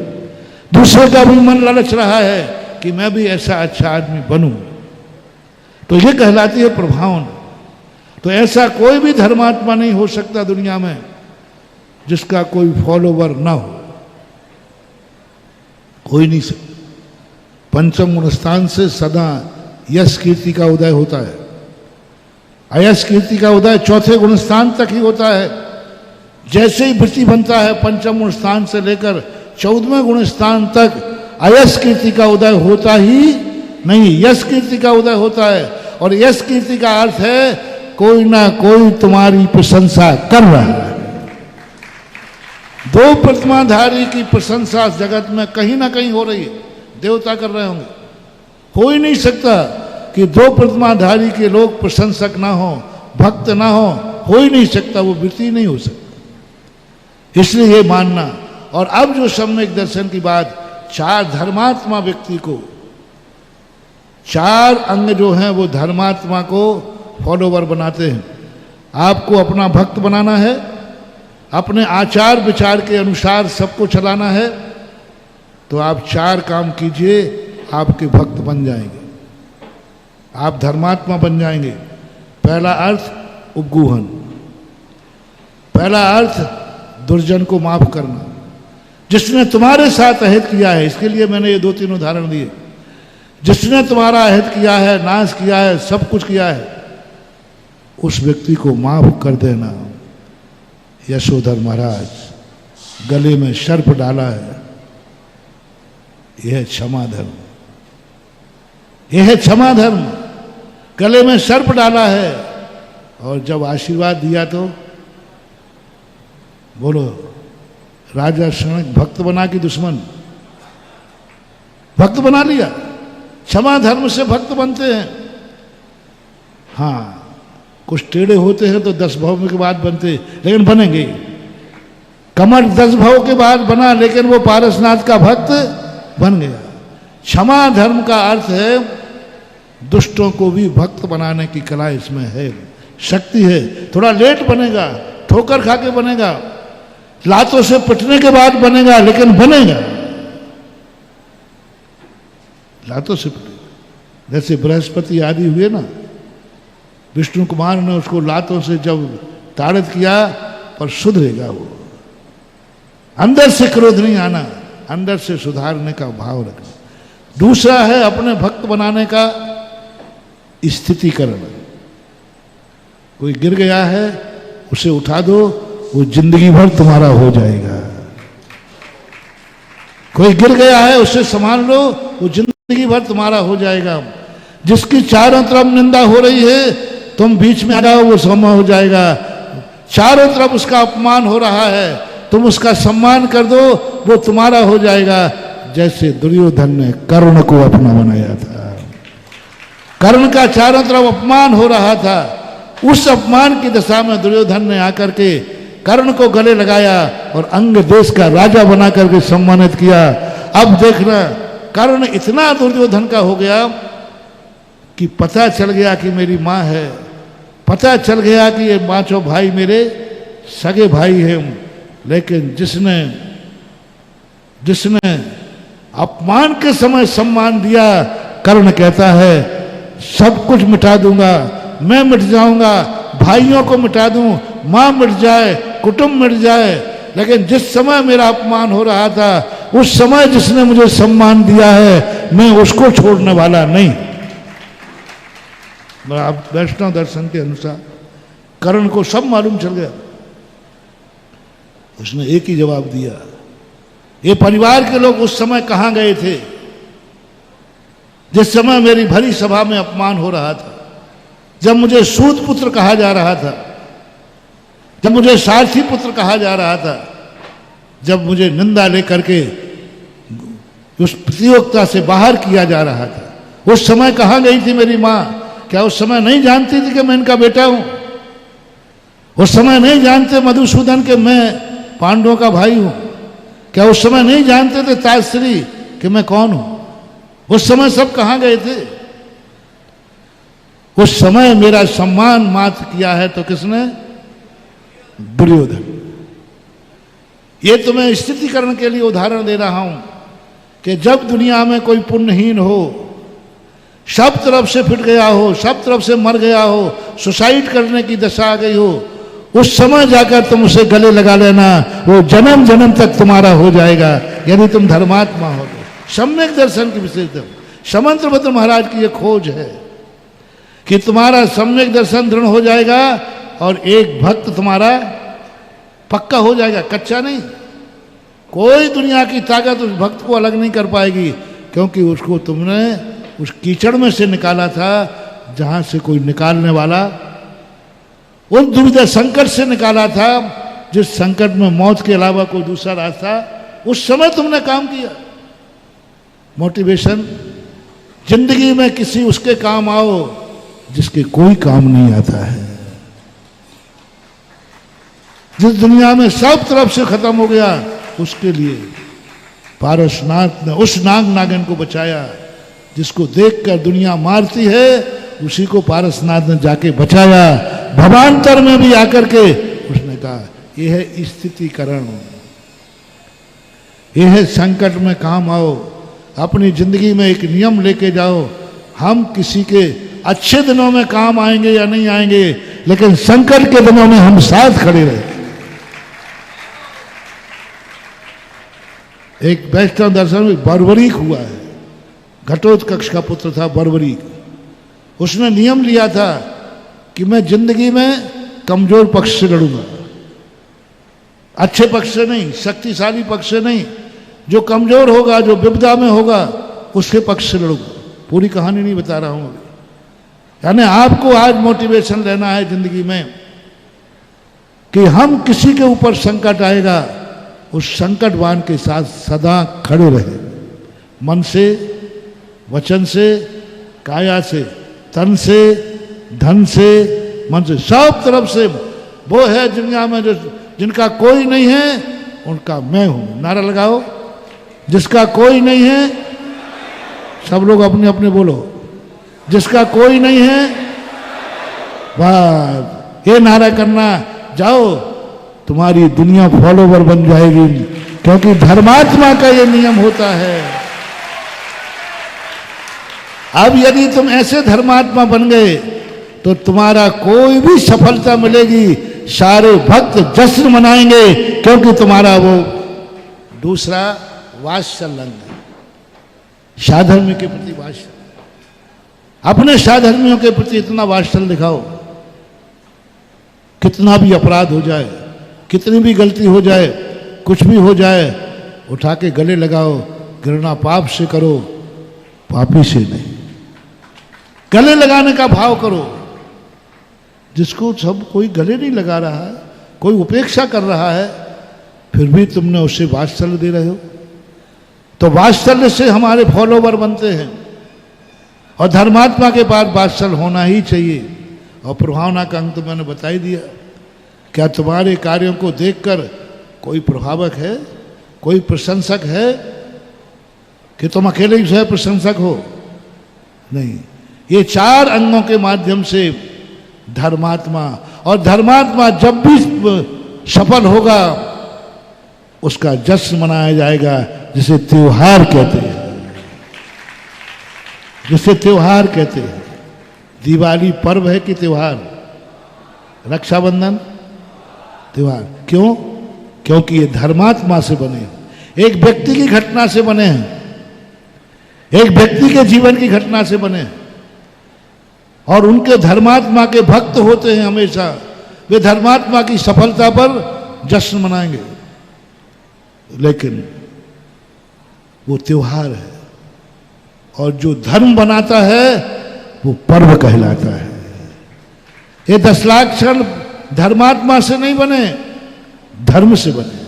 दूसरे का भी मन ललच रहा है कि मैं भी ऐसा अच्छा आदमी बनूं, तो ये कहलाती है प्रभावना। तो ऐसा कोई भी धर्मात्मा नहीं हो सकता दुनिया में जिसका कोई फॉलोवर ना हो, कोई नहीं सकता। पंचम गुण स्थान से सदा यश कीर्ति का उदय होता है। अयश कीर्ति का उदय चौथे गुण स्थान तक ही होता है। जैसे ही वृत्ति बनता है पंचम गुण स्थान से लेकर 14वें गुण स्थान तक अयश कीर्ति का उदय होता ही नहीं, यश कीर्ति का उदय होता है। और यश कीर्ति का अर्थ है कोई ना कोई तुम्हारी प्रशंसा कर रहा है। दो प्रतिमाधारी की प्रशंसा जगत में कहीं ना कहीं हो रही है, देवता कर रहे होंगे। हो ही नहीं सकता कि दो प्रतिमाधारी के लोग प्रशंसक ना हो, भक्त ना हो ही नहीं सकता, वो वृत्ति नहीं हो सकता। इसलिए ये मानना। और अब जो सम्यक दर्शन की बात, चार धर्मात्मा व्यक्ति को, चार अंग जो हैं वो धर्मात्मा को फॉलोवर बनाते हैं। आपको अपना भक्त बनाना है, अपने आचार विचार के अनुसार सबको चलाना है, तो आप चार काम कीजिए, आपके भक्त बन जाएंगे, आप धर्मात्मा बन जाएंगे। पहला अर्थ उपगूहन, पहला अर्थ दुर्जन को माफ करना। जिसने तुम्हारे साथ अहित किया है, इसके लिए मैंने ये 2-3 उदाहरण दिए। जिसने तुम्हारा अहित किया है, नाश किया है, सब कुछ किया है, उस व्यक्ति को माफ कर देना। यशोधर महाराज गले में सर्प डाला है, यह है क्षमा धर्म, यह है क्षमा धर्म। गले में सर्प डाला है और जब आशीर्वाद दिया तो बोलो, राजा शनक भक्त बना कि दुश्मन? भक्त बना लिया। क्षमा धर्म से भक्त बनते हैं। हाँ, कुछ टेढ़े होते हैं तो 10 भव के बाद बनते, लेकिन बनेंगे। कमर 10 भव के बाद बना, लेकिन वो पारसनाथ का भक्त बन गया। क्षमा धर्म का अर्थ है दुष्टों को भी भक्त बनाने की कला इसमें है, शक्ति है। थोड़ा लेट बनेगा, ठोकर खा के बनेगा, लातों से पिटने के बाद बनेगा, लेकिन बनेगा। लातों से पिटेगा। जैसे बृहस्पति आदि हुए ना, विष्णु कुमार ने उसको लातों से जब ताड़ित किया, पर सुधरेगा वो, अंदर से क्रोध नहीं आना, अंदर से सुधारने का भाव रखना। दूसरा है अपने भक्त बनाने का स्थितिकरण। कोई गिर गया है उसे उठा दो, वो जिंदगी भर तुम्हारा हो जाएगा। कोई गिर गया है उसे संभाल लो, वो जिंदगी भर तुम्हारा हो जाएगा। जिसकी चारों तरफ निंदा हो रही है तुम बीच में आ जाओ, वो सम्मान हो जाएगा। चारों तरफ उसका अपमान हो रहा है, तुम उसका सम्मान कर दो, वो तुम्हारा हो जाएगा। जैसे दुर्योधन ने कर्ण को अपना बनाया था। कर्ण का चारों तरफ अपमान हो रहा था, उस अपमान की दशा में दुर्योधन ने आकर के कर्ण को गले लगाया और अंग देश का राजा बना करके सम्मानित किया। अब देखना, कर्ण इतना दुर्योधन का हो गया कि पता चल गया कि मेरी माँ है, पता चल गया कि ये पांचों भाई मेरे सगे भाई हैं। लेकिन जिसने अपमान के समय सम्मान दिया, कर्ण कहता है सब कुछ मिटा दूंगा, मैं मिट जाऊंगा, भाइयों को मिटा दूं, मां मिट जाए, कुटुंब मिट जाए। लेकिन जिस समय मेरा अपमान हो रहा था, उस समय जिसने मुझे सम्मान दिया है, मैं उसको छोड़ने वाला नहीं। आप वैष्णव दर्शन के अनुसार कर्ण को सब मालूम चल गया। उसने एक ही जवाब दिया। ये परिवार के लोग उस समय कहां गए थे जिस समय मेरी भरी सभा में अपमान हो रहा था, जब मुझे सूत पुत्र कहा जा रहा था, जब मुझे सारथी पुत्र कहा जा रहा था, जब मुझे निंदा लेकर के उस प्रतियोगिता से बाहर किया जा रहा था। उस समय कहां गई थी मेरी मां? क्या उस समय नहीं जानती थी कि मैं इनका बेटा हूं? उस समय नहीं जानते मधुसूदन के मैं पांडवों का भाई हूं? क्या उस समय नहीं जानते थे ताजश्री कि मैं कौन हूं? उस समय सब कहां गए थे? उस समय मेरा सम्मान मात्र किया है तो किसने? दुर्योधन। ये तो मैं स्थितिकरण के लिए उदाहरण दे रहा हूं कि जब दुनिया में कोई पुण्यहीन हो, सब तरफ से फिट गया हो, सब तरफ से मर गया हो, सुसाइड करने की दशा आ गई हो, उस समय जाकर तुम उसे गले लगा लेना, वो जन्म जन्म तक तुम्हारा हो जाएगा यदि तुम धर्मात्मा हो। सम्यक दर्शन की विशेषता समंत्रभद्र महाराज की ये खोज है कि तुम्हारा सम्यक दर्शन दृढ़ हो जाएगा और एक भक्त तुम्हारा पक्का हो जाएगा, कच्चा नहीं। कोई दुनिया की ताकत उस भक्त को अलग नहीं कर पाएगी, क्योंकि उसको तुमने उस कीचड़ में से निकाला था जहां से कोई निकालने वाला, उस दुविधा संकट से निकाला था जिस संकट में मौत के अलावा कोई दूसरा रास्ता, उस समय तुमने काम किया। मोटिवेशन, जिंदगी में किसी उसके काम आओ जिसके कोई काम नहीं आता है। जिस दुनिया में सब तरफ से खत्म हो गया, उसके लिए पारसनाथ ने उस नाग नागिन को बचाया। जिसको देखकर दुनिया मारती है, उसी को पारसनाथ ने जाके बचाया। भवांतर में भी आकर के उसने कहा यह है स्थितिकरण, यह है संकट में काम आओ, अपनी जिंदगी में एक नियम लेके जाओ। हम किसी के अच्छे दिनों में काम आएंगे या नहीं आएंगे, लेकिन संकट के दिनों में हम साथ खड़े रहे। एक वैष्णव दर्शन में बर्बरीक हुआ है, घटोत्कच का पुत्र था बर्बरीक। उसने नियम लिया था कि मैं जिंदगी में कमजोर पक्ष से लड़ूंगा, अच्छे पक्ष से नहीं, शक्तिशाली पक्ष से नहीं। जो कमजोर होगा, जो विपदा में होगा, उसके पक्ष से लड़ूंगा। पूरी कहानी नहीं बता रहा हूं अभी। यानी आपको आज मोटिवेशन लेना है जिंदगी में कि हम किसी के ऊपर संकट आएगा, उस संकट वान के साथ सदा खड़े रहे, मन से, वचन से, काया से, तन से, धन से, मन से, सब तरफ से। वो है दुनिया में जो जिनका कोई नहीं है, उनका मैं हूं। नारा लगाओ, जिसका कोई नहीं है, सब लोग अपने अपने बोलो, जिसका कोई नहीं है, बस ये नारा करना। जाओ, तुम्हारी दुनिया फॉलोवर बन जाएगी, क्योंकि धर्मात्मा का ये नियम होता है। अब यदि तुम ऐसे धर्मात्मा बन गए तो तुम्हारा कोई भी सफलता मिलेगी, सारे भक्त जश्न मनाएंगे, क्योंकि तुम्हारा वो दूसरा वात्सल्य, साधर्म्य के प्रति वात्सल्य। अपने साधर्मियों के प्रति इतना वात्सल्य दिखाओ, कितना भी अपराध हो जाए, कितनी भी गलती हो जाए, कुछ भी हो जाए, उठा के गले लगाओ। घृणा पाप से करो, पापी से नहीं। गले लगाने का भाव करो। जिसको सब कोई गले नहीं लगा रहा है, कोई उपेक्षा कर रहा है, फिर भी तुमने उसे वात्सल्य दे रहे हो। तो वात्सल्य से हमारे फॉलोवर बनते हैं। और धर्मात्मा के पास वात्सल्य होना ही चाहिए। और प्रभावना का अंक तो मैंने बता ही दिया। क्या तुम्हारे कार्यों को देखकर कोई प्रभावक है, कोई प्रशंसक है, कि तुम अकेले ही स्वयं प्रशंसक हो? नहीं। ये 4 अंगों के माध्यम से धर्मात्मा, और धर्मात्मा जब भी सफल होगा उसका जश्न मनाया जाएगा, जिसे त्योहार कहते हैं। जिसे त्योहार कहते हैं। दिवाली पर्व है कि त्योहार? रक्षाबंधन त्योहार। क्यों? क्योंकि ये धर्मात्मा से बने, एक व्यक्ति की घटना से बने हैं, एक व्यक्ति के जीवन की घटना से बने हैं। और उनके धर्मात्मा के भक्त होते हैं हमेशा। वे धर्मात्मा की सफलता पर जश्न मनाएंगे। लेकिन वो त्योहार है। और जो धर्म बनाता है वो पर्व कहलाता है। ये 10 लाख क्षण धर्मात्मा से नहीं बने, धर्म से बने।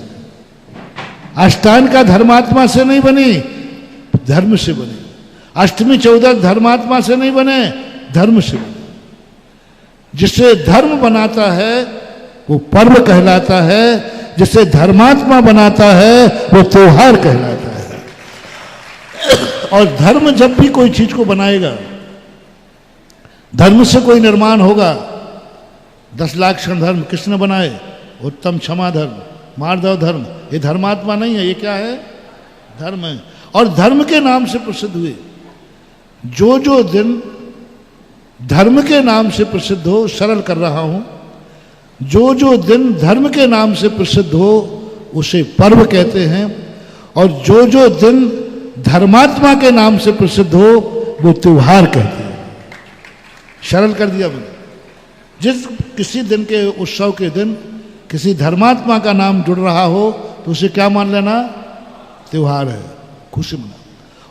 अष्टांग का धर्मात्मा से नहीं बनी, धर्म से बने। अष्टमी 14 धर्मात्मा से नहीं बने, धर्म से बने। जिसे धर्म बनाता है वो पर्व कहलाता है, जिसे धर्मात्मा बनाता है वो त्योहार कहलाता है। और धर्म जब भी कोई चीज को बनाएगा, धर्म से कोई निर्माण होगा। 10 लाख क्षण धर्म किसने बनाए? उत्तम क्षमा धर्म, मार्दव धर्म। ये धर्मात्मा नहीं है, ये क्या है? धर्म है। और धर्म के नाम से प्रसिद्ध हुए। जो दिन धर्म के नाम से प्रसिद्ध हो, सरल कर रहा हूं, जो दिन धर्म के नाम से प्रसिद्ध हो उसे पर्व कहते हैं। और जो दिन धर्मात्मा के नाम से प्रसिद्ध हो वो त्योहार कहते हैं। सरल कर दिया मैंने। जिस किसी दिन के उत्सव के दिन किसी धर्मात्मा का नाम जुड़ रहा हो तो उसे क्या मान लेना? त्योहार है, खुशी मना।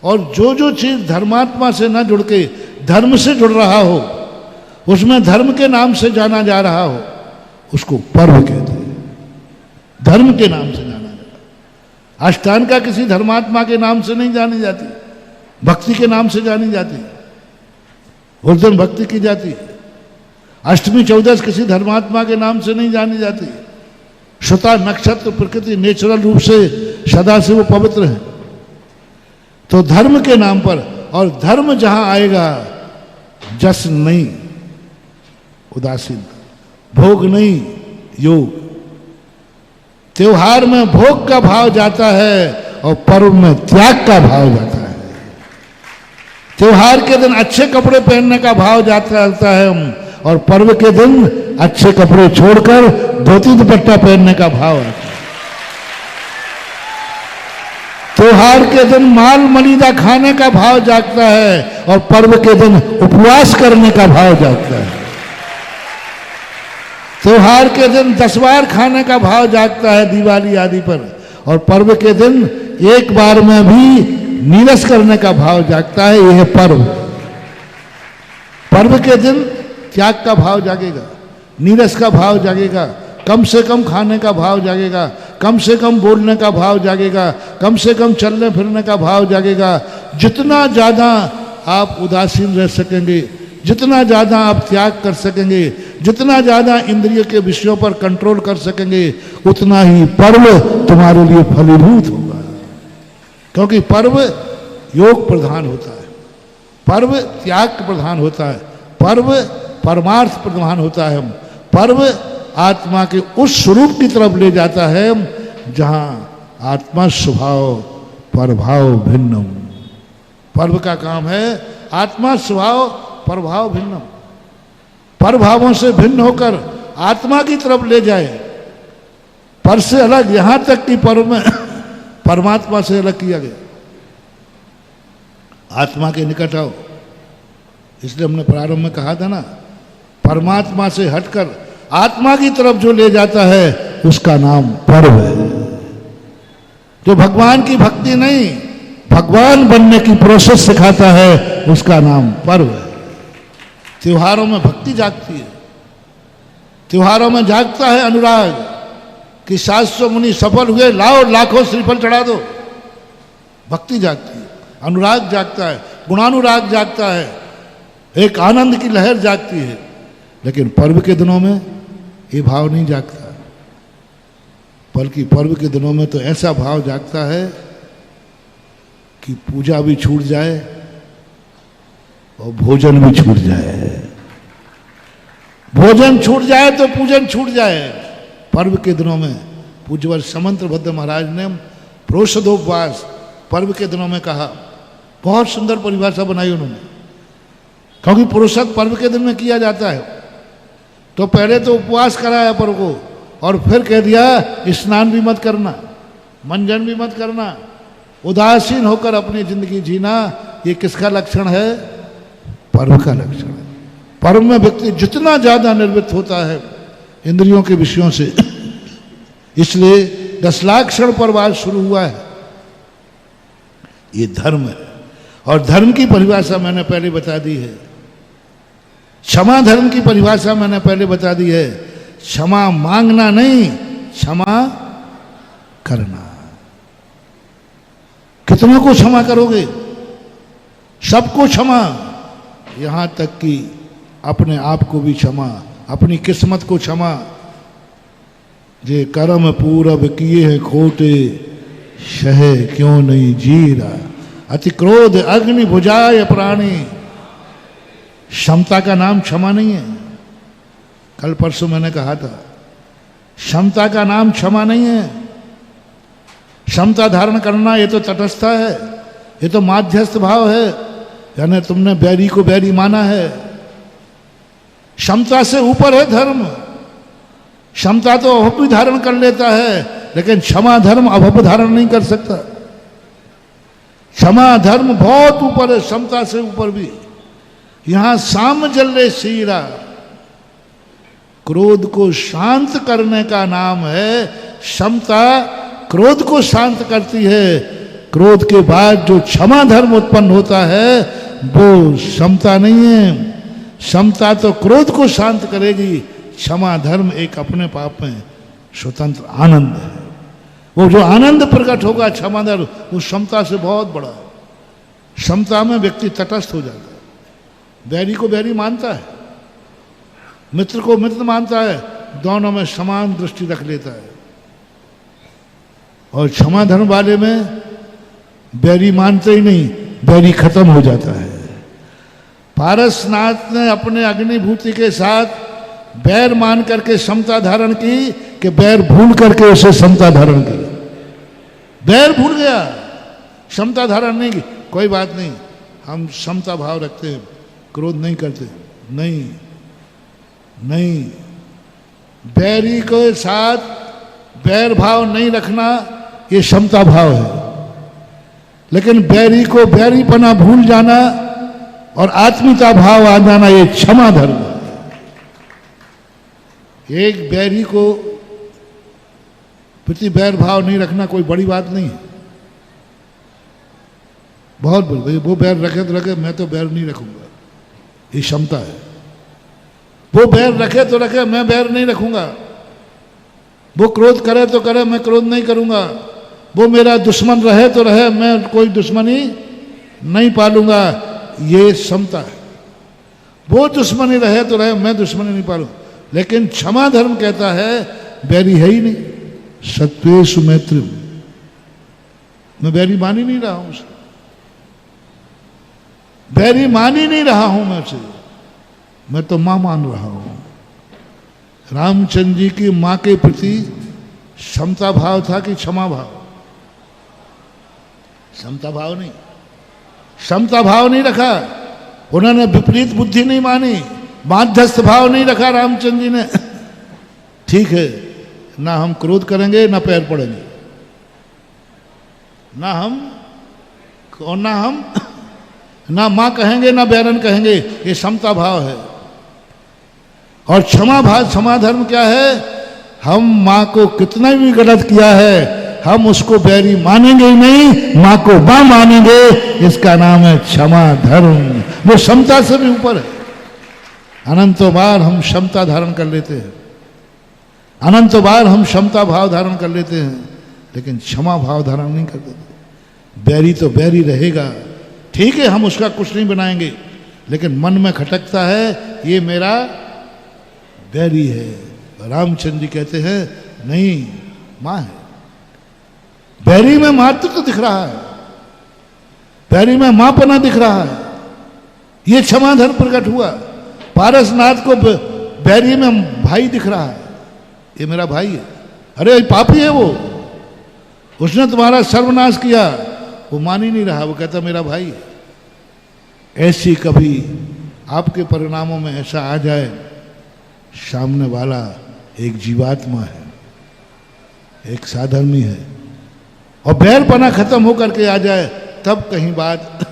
और जो चीज धर्मात्मा से ना जुड़ के धर्म से जुड़ रहा हो, उसमें धर्म के नाम से जाना जा रहा हो, उसको पर्व कहते हैं। धर्म के नाम से जाना जाता। अष्टांग का किसी धर्मात्मा के नाम से नहीं जानी जाती, भक्ति के नाम से जानी जाती। उस दिन भक्ति की जाती। अष्टमी 14 किसी धर्मात्मा के नाम से नहीं जानी जाती। श्रुता नक्षत्र प्रकृति नेचुरल रूप से सदा से वो पवित्र है। तो धर्म के नाम पर, और धर्म जहां आएगा जश्न नहीं, उदासीन, भोग नहीं, योग। त्योहार में भोग का भाव जाता है और पर्व में त्याग का भाव जाता है। त्योहार के दिन अच्छे कपड़े पहनने का भाव जाता रहता है, और पर्व के दिन अच्छे कपड़े छोड़कर धोती दुपट्टा पहनने का भाव आता है। त्योहार के दिन माल मलिदा खाने का भाव जागता है, और पर्व के दिन उपवास करने का भाव जागता है। त्योहार के दिन 10 बार खाने का भाव जागता है दिवाली आदि पर, और पर्व के दिन एक बार में भी नीरस करने का भाव जागता है। यह है पर्व। पर्व के दिन त्याग का भाव जागेगा, नीरस का भाव जागेगा, कम से कम खाने का भाव जागेगा, कम से कम बोलने का भाव जागेगा, कम से कम चलने फिरने का भाव जागेगा। जितना ज़्यादा आप उदासीन रह सकेंगे, जितना ज़्यादा आप त्याग कर सकेंगे, जितना ज़्यादा इंद्रियों के विषयों पर कंट्रोल कर सकेंगे, उतना ही पर्व तुम्हारे लिए फलीभूत होगा। क्योंकि पर्व योग प्रधान होता है, पर्व त्याग प्रधान होता है, पर्व परमार्थ प्रधान होता है। पर्व आत्मा के उस स्वरूप की तरफ ले जाता है जहां आत्मा स्वभाव प्रभाव भिन्नम। पर्व का काम है आत्मा स्वभाव प्रभाव भिन्नम, प्रभावों से भिन्न होकर आत्मा की तरफ ले जाए। पर से अलग, यहां तक कि पर्व में परमात्मा से अलग किया गया। आत्मा के निकट आओ, इसलिए हमने प्रारंभ में कहा था ना, परमात्मा से हटकर आत्मा की तरफ जो ले जाता है उसका नाम पर्व है। जो भगवान की भक्ति नहीं, भगवान बनने की प्रोसेस सिखाता है, उसका नाम पर्व है। त्योहारों में भक्ति जागती है, त्योहारों में जागता है अनुराग कि 700 मुनि सफल हुए, लाओ लाखों श्रीफल चढ़ा दो। भक्ति जागती है, अनुराग जागता है, गुणानुराग जागता है, एक आनंद की लहर जागती है। लेकिन पर्व के दिनों में ये भाव नहीं जागता, बल्कि पर्व के दिनों में तो ऐसा भाव जागता है कि पूजा भी छूट जाए और भोजन भी छूट जाए। भोजन छूट जाए तो पूजन छूट जाए। पर्व के दिनों में पूज्यवर समंत भद्र महाराज ने प्रोषदोपवास पर्व के दिनों में कहा, बहुत सुंदर परिभाषा बनाई उन्होंने। क्योंकि पुरुषद पर्व के दिन में किया जाता है, तो पहले तो उपवास कराया पर्व को, और फिर कह दिया स्नान भी मत करना, मंजन भी मत करना, उदासीन होकर अपनी जिंदगी जीना। ये किसका लक्षण है? पर्व का लक्षण है। पर्व में व्यक्ति जितना ज्यादा निर्वृत्त होता है इंद्रियों के विषयों से, इसलिए 10 लाख क्षण पर्व आज शुरू हुआ है। ये धर्म है, और धर्म की परिभाषा मैंने पहले बता दी है। क्षमा धर्म की परिभाषा मैंने पहले बता दी है। क्षमा मांगना नहीं, क्षमा करना। कितनों को क्षमा करोगे? सबको क्षमा, यहां तक कि अपने आप को भी क्षमा, अपनी किस्मत को क्षमा। जे कर्म पूरब किए हैं खोटे, शहे क्यों नहीं जीरा। अति क्रोध अग्नि बुझाए प्राणी। क्षमता का नाम क्षमा नहीं है। कल परसों मैंने कहा था, क्षमता का नाम क्षमा नहीं है। क्षमता धारण करना ये तो तटस्थ है, ये तो माध्यस्थ भाव है, यानी तुमने बैरी को बैरी माना है। क्षमता से ऊपर है धर्म। क्षमता तो अभव भी धारण कर लेता है, लेकिन क्षमा धर्म अभव धारण नहीं कर सकता। क्षमा धर्म बहुत ऊपर है, क्षमता से ऊपर भी। यहां साम जल्ले शीरा, क्रोध को शांत करने का नाम है क्षमता। क्रोध को शांत करती है। क्रोध के बाद जो क्षमा धर्म उत्पन्न होता है वो क्षमता नहीं है। क्षमता तो क्रोध को शांत करेगी, क्षमा धर्म एक अपने पाप में स्वतंत्र आनंद है। वो जो आनंद प्रकट होगा क्षमा धर्म, उस क्षमता से बहुत बड़ा है। क्षमता में व्यक्ति तटस्थ हो जाता है, बैरी को बैरी मानता है, मित्र को मित्र मानता है, दोनों में समान दृष्टि रख लेता है। और क्षमा धर्म वाले में बैरी मानते ही नहीं, बैरी खत्म हो जाता है। पारसनाथ ने अपने अग्निभूति के साथ बैर मान करके समता धारण की कि बैर भूल करके उसे समता धारण की। बैर भूल गया, समता धारण नहीं की। कोई बात नहीं, हम समता भाव रखते हैं, क्रोध नहीं करते। नहीं नहीं, बैरी के साथ बैर भाव नहीं रखना ये समता भाव है। लेकिन बैरी को बैरीपना भूल जाना और आत्मीयता भाव आ जाना ये क्षमा धर्म है। एक बैरी को प्रति बैर भाव नहीं रखना कोई बड़ी बात नहीं है। बहुत बड़ी, वो बैर रखे तो रखे, मैं तो बैर नहीं रखूंगा, ये क्षमता है। वो बैर रखे तो रखे, मैं बैर नहीं रखूंगा। वो क्रोध करे तो करे, मैं क्रोध नहीं करूंगा। वो मेरा दुश्मन रहे तो रहे, मैं कोई दुश्मनी नहीं पालूंगा। ये क्षमता है। वो दुश्मनी रहे तो रहे, मैं दुश्मनी नहीं पालूं। लेकिन क्षमा धर्म कहता है बैरी है ही नहीं। सत्वेषु मैत्री, मैं बैरी मान ही नहीं रहा हूं उसे, बैरी मान ही नहीं रहा हूं मैं उसे, मैं तो मां मान रहा हूं। रामचंद्र जी की मां के प्रति क्षमता भाव था कि क्षमा भाव? क्षमता भाव नहीं, क्षमता भाव नहीं रखा उन्होंने। विपरीत बुद्धि नहीं मानी, माध्यस्थ भाव नहीं रखा रामचंद्र जी ने। ठीक है, ना हम क्रोध करेंगे ना पैर पड़ेंगे, ना माँ कहेंगे ना बैरन कहेंगे, ये समता भाव है। और क्षमा धर्म क्या है? हम माँ को कितना भी गलत किया है, हम उसको बैरी मानेंगे ही नहीं, माँ को माँ मानेंगे। इसका नाम है क्षमा धर्म। वो समता से भी ऊपर है। अनंतों बार हम क्षमता धारण कर लेते हैं, अनंतों बार हम क्षमता भाव धारण कर लेते हैं, लेकिन क्षमा भाव धारण नहीं कर देते। बैरी तो बैरी रहेगा, ठीक है, हम उसका कुछ नहीं बनाएंगे, लेकिन मन में खटकता है ये मेरा बैरी है। रामचंद्र जी कहते हैं नहीं, माँ है। बैरी में मातृत्व तो दिख रहा है, बैरी में माँपना दिख रहा है। ये क्षमा धर्म प्रकट हुआ। पारसनाथ को बैरी में भाई दिख रहा है, ये मेरा भाई है। अरे पापी है वो, उसने तुम्हारा सर्वनाश किया, वो मान ही नहीं रहा, वो कहता मेरा भाई है। ऐसी कभी आपके परिणामों में ऐसा आ जाए, सामने वाला एक जीवात्मा है, एक साधर्मी है, और बैरपना खत्म होकर के आ जाए, तब कहीं बात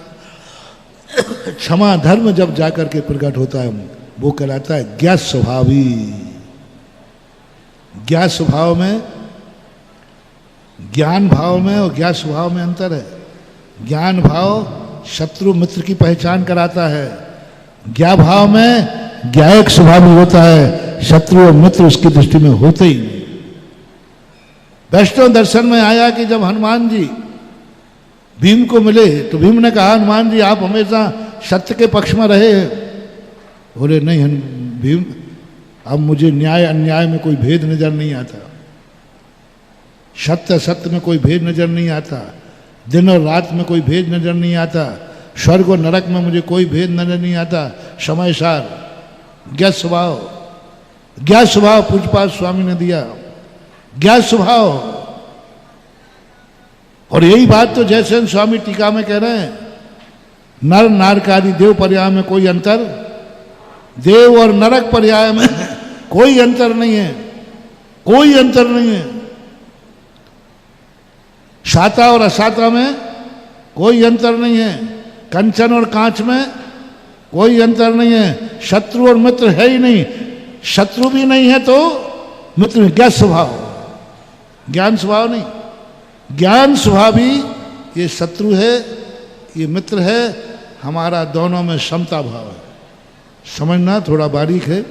क्षमा धर्म जब जाकर के प्रकट होता है, वो कहलाता है ज्ञात स्वभावी। ज्ञात स्वभाव में, ज्ञान भाव में और ज्ञात स्वभाव में अंतर है। ज्ञान भाव शत्रु मित्र की पहचान कराता है, ज्ञा भाव में ज्ञायक स्वभावी होता है, शत्रु और मित्र उसकी दृष्टि में होते ही नहीं। वैष्णव दर्शन में आया कि जब हनुमान जी भीम को मिले तो भीम ने कहा हनुमान जी आप हमेशा सत्य के पक्ष में रहे हैं। बोले नहीं भीम, अब मुझे न्याय अन्याय में कोई भेद नजर नहीं आता, सत्य सत्य में कोई भेद नजर नहीं आता, दिन और रात में कोई भेद नजर नहीं आता, स्वर्ग और नरक में मुझे कोई भेद नजर नहीं आता। समय सार ज्ञात स्वभाव, ज्ञात स्वभाव पूजपाठ स्वामी ने दिया, ज्ञात स्वभाव। और यही बात तो जयसेन स्वामी टीका में कह रहे हैं, नर नारकादि देव पर्याय में कोई अंतर, देव और नरक पर्याय में कोई अंतर नहीं है, कोई अंतर नहीं है। साता और असाता में कोई अंतर नहीं है, कंचन और कांच में कोई अंतर नहीं है, शत्रु और मित्र है ही नहीं, शत्रु भी नहीं है तो मित्र। ज्ञान स्वभाव, ज्ञान स्वभाव नहीं, ज्ञान स्वभाव ही ये शत्रु है, ये मित्र है, हमारा दोनों में समता भाव है। समझना थोड़ा बारीक है,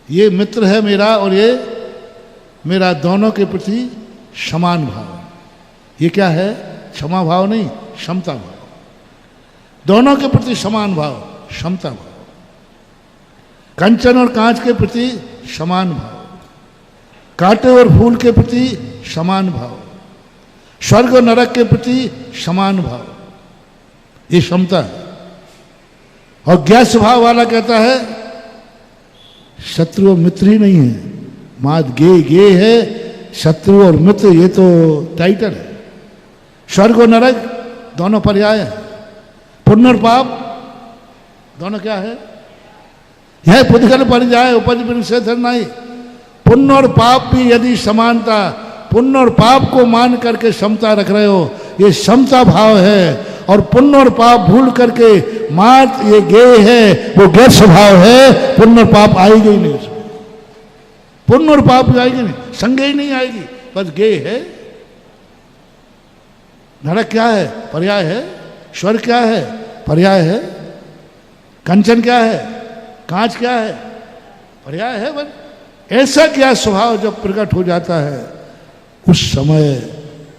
ये मित्र है मेरा और ये मेरा, दोनों के प्रति समान भाव है। ये क्या है? क्षमा भाव नहीं, समता भाव। दोनों के प्रति समान भाव, समता भाव। कंचन और कांच के प्रति समान भाव, कांटे और फूल के प्रति समान भाव, स्वर्ग और नरक के प्रति समान भाव, ये समता है। और ज्ञात स्वभाव वाला कहता है शत्रु और मित्र ही नहीं है, मात गे है, शत्रु और मित्र ये तो टाइटल है। स्वर्ग और नरक दोनों पर्याय है, पुण्य और पाप दोनों क्या है? यह पुद्गल परिजाय उपज से नहीं। पुण्य और पाप भी यदि समानता, पुण्य और पाप को मान करके समता रख रहे हो, ये समता भाव है। और पुण्य और पाप भूल करके मात ये गे है, वो गैर स्वभाव है, पुण्य और पाप आएगी ही नहीं उसमें, पुण्य और पाप आएगी नहीं, संगे ही नहीं आएगी, बस गे है। नरक क्या है? पर्याय है। स्वर्ग क्या है? पर्याय है। कंचन क्या है? कांच क्या है? पर्याय है। बस ऐसा क्या स्वभाव जब प्रकट हो जाता है, उस समय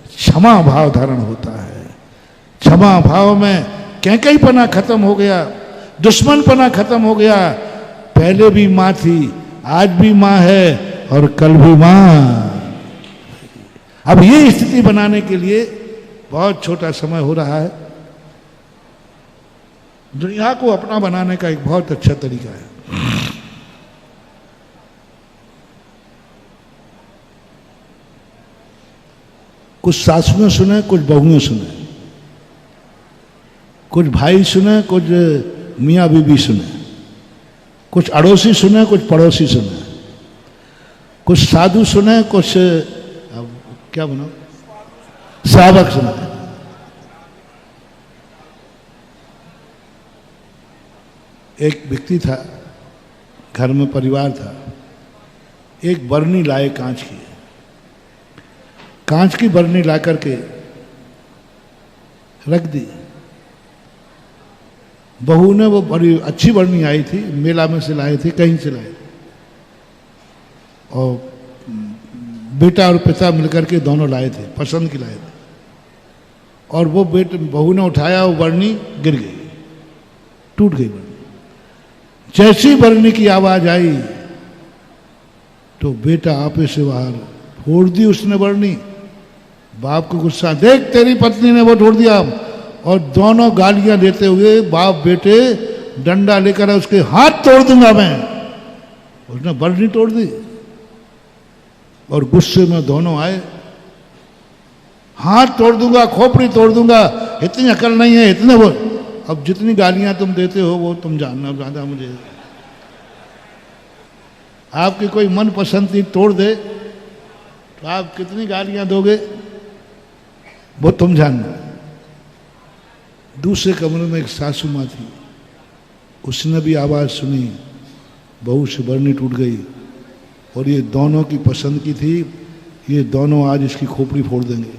क्षमा भाव धारण होता है। क्षमा भाव में कैकईपना खत्म हो गया, दुश्मनपना खत्म हो गया। पहले भी माँ थी, आज भी माँ है और कल भी माँ। अब ये स्थिति बनाने के लिए बहुत छोटा समय हो रहा है। दुनिया को अपना बनाने का एक बहुत अच्छा तरीका है। कुछ सासुएं सुने, कुछ बहुएं सुने, कुछ भाई सुने, कुछ मियाँ बीबी सुने, कुछ अड़ोसी सुने, कुछ पड़ोसी सुने, कुछ साधु सुने, कुछ क्या बना श्रावक समय। एक व्यक्ति था, घर में परिवार था, एक बरनी लाए कांच की, कांच की बरनी ला करके रख दी। बहू ने, वो बड़ी अच्छी बरनी आई थी, मेला में से लाए थे, कहीं से लाए, और बेटा और पिता मिलकर के दोनों लाए थे, पसंद की लाए थे। और वो बहू ने उठाया, वो बरनी गिर गई, टूट गई बरनी। जैसी बरनी की आवाज आई तो बेटा आपे से बाहर फोड़ दी उसने बरनी। बाप को गुस्सा, देख तेरी पत्नी ने वो तोड़ दिया। और दोनों गालियां देते हुए बाप बेटे डंडा लेकर उसके हाथ तोड़ दूंगा मैं। उसने बरनी तोड़ दी और गुस्से में दोनों आए, हाथ तोड़ दूंगा, खोपड़ी तोड़ दूंगा, इतनी अकल नहीं है, इतने वो। अब जितनी गालियां तुम देते हो वो तुम जानना ज्यादा मुझे। आपकी कोई मन पसंद चीज तोड़ दे तो आप कितनी गालियां दोगे वो तुम जानना। दूसरे कमरे में एक सासू माँ थी, उसने भी आवाज सुनी, बहू से बरनी टूट गई और ये दोनों की पसंद की थी, ये दोनों आज इसकी खोपड़ी फोड़ देंगे,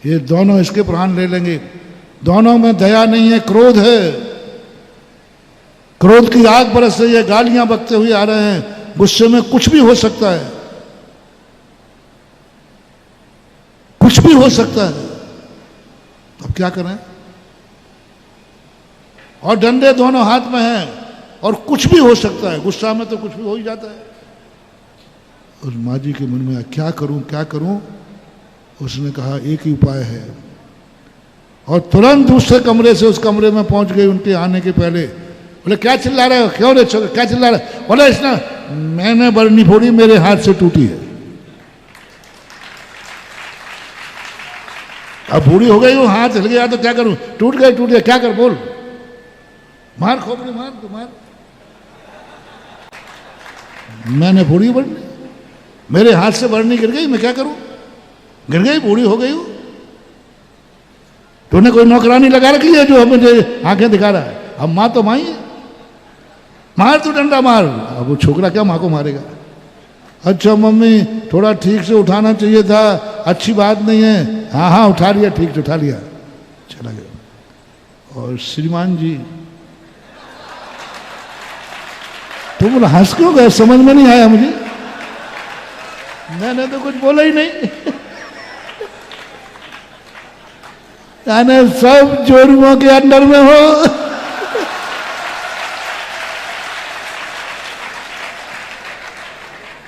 ये दोनों इसके प्राण ले लेंगे। दोनों में दया नहीं है, क्रोध है, क्रोध की आग बरस रही है, गालियां बकते हुए आ रहे हैं। गुस्से में कुछ भी हो सकता है, कुछ भी हो सकता है। अब क्या करें? और डंडे दोनों हाथ में हैं और कुछ भी हो सकता है, गुस्सा में तो कुछ भी हो ही जाता है। उस माँ जी के मन में क्या करूं क्या करूं। उसने कहा एक ही उपाय है, और तुरंत दूसरे कमरे से उस कमरे में पहुंच गई उनके आने के पहले। बोले क्या चिल्ला रहे हो, क्यों रे छोकरे, क्या चिल्ला रहे? बोले इसने, मैंने बरनी फोड़ी, मेरे हाथ से टूटी है। अब बूढ़ी हो गई, वो हाथ हिल गया तो क्या करूं, टूट गई, टूट गया, क्या कर, बोल, मार खोपड़ी, मार तो मार। मैंने फोड़ी बरनी, मेरे हाथ से बरनी गिर गई, मैं क्या करूं, गिर गई, बूढ़ी हो गई हूं। तूने कोई नौकरानी लगा रखी है जो हमें आंखें दिखा रहा है? अब माँ तो माँ ही है, मार तू डंडा मार। अब वो छोकरा क्या माँ को मारेगा? अच्छा मम्मी थोड़ा ठीक से उठाना चाहिए था, अच्छी बात नहीं है। हाँ हाँ उठा लिया, ठीक से उठा लिया, चला गया। और श्रीमान जी, तुम हंस क्यों गए, समझ में नहीं आया मुझे। मैंने तो कुछ बोला ही नहीं। यानी सब जोड़ुओं के अंडर में हो।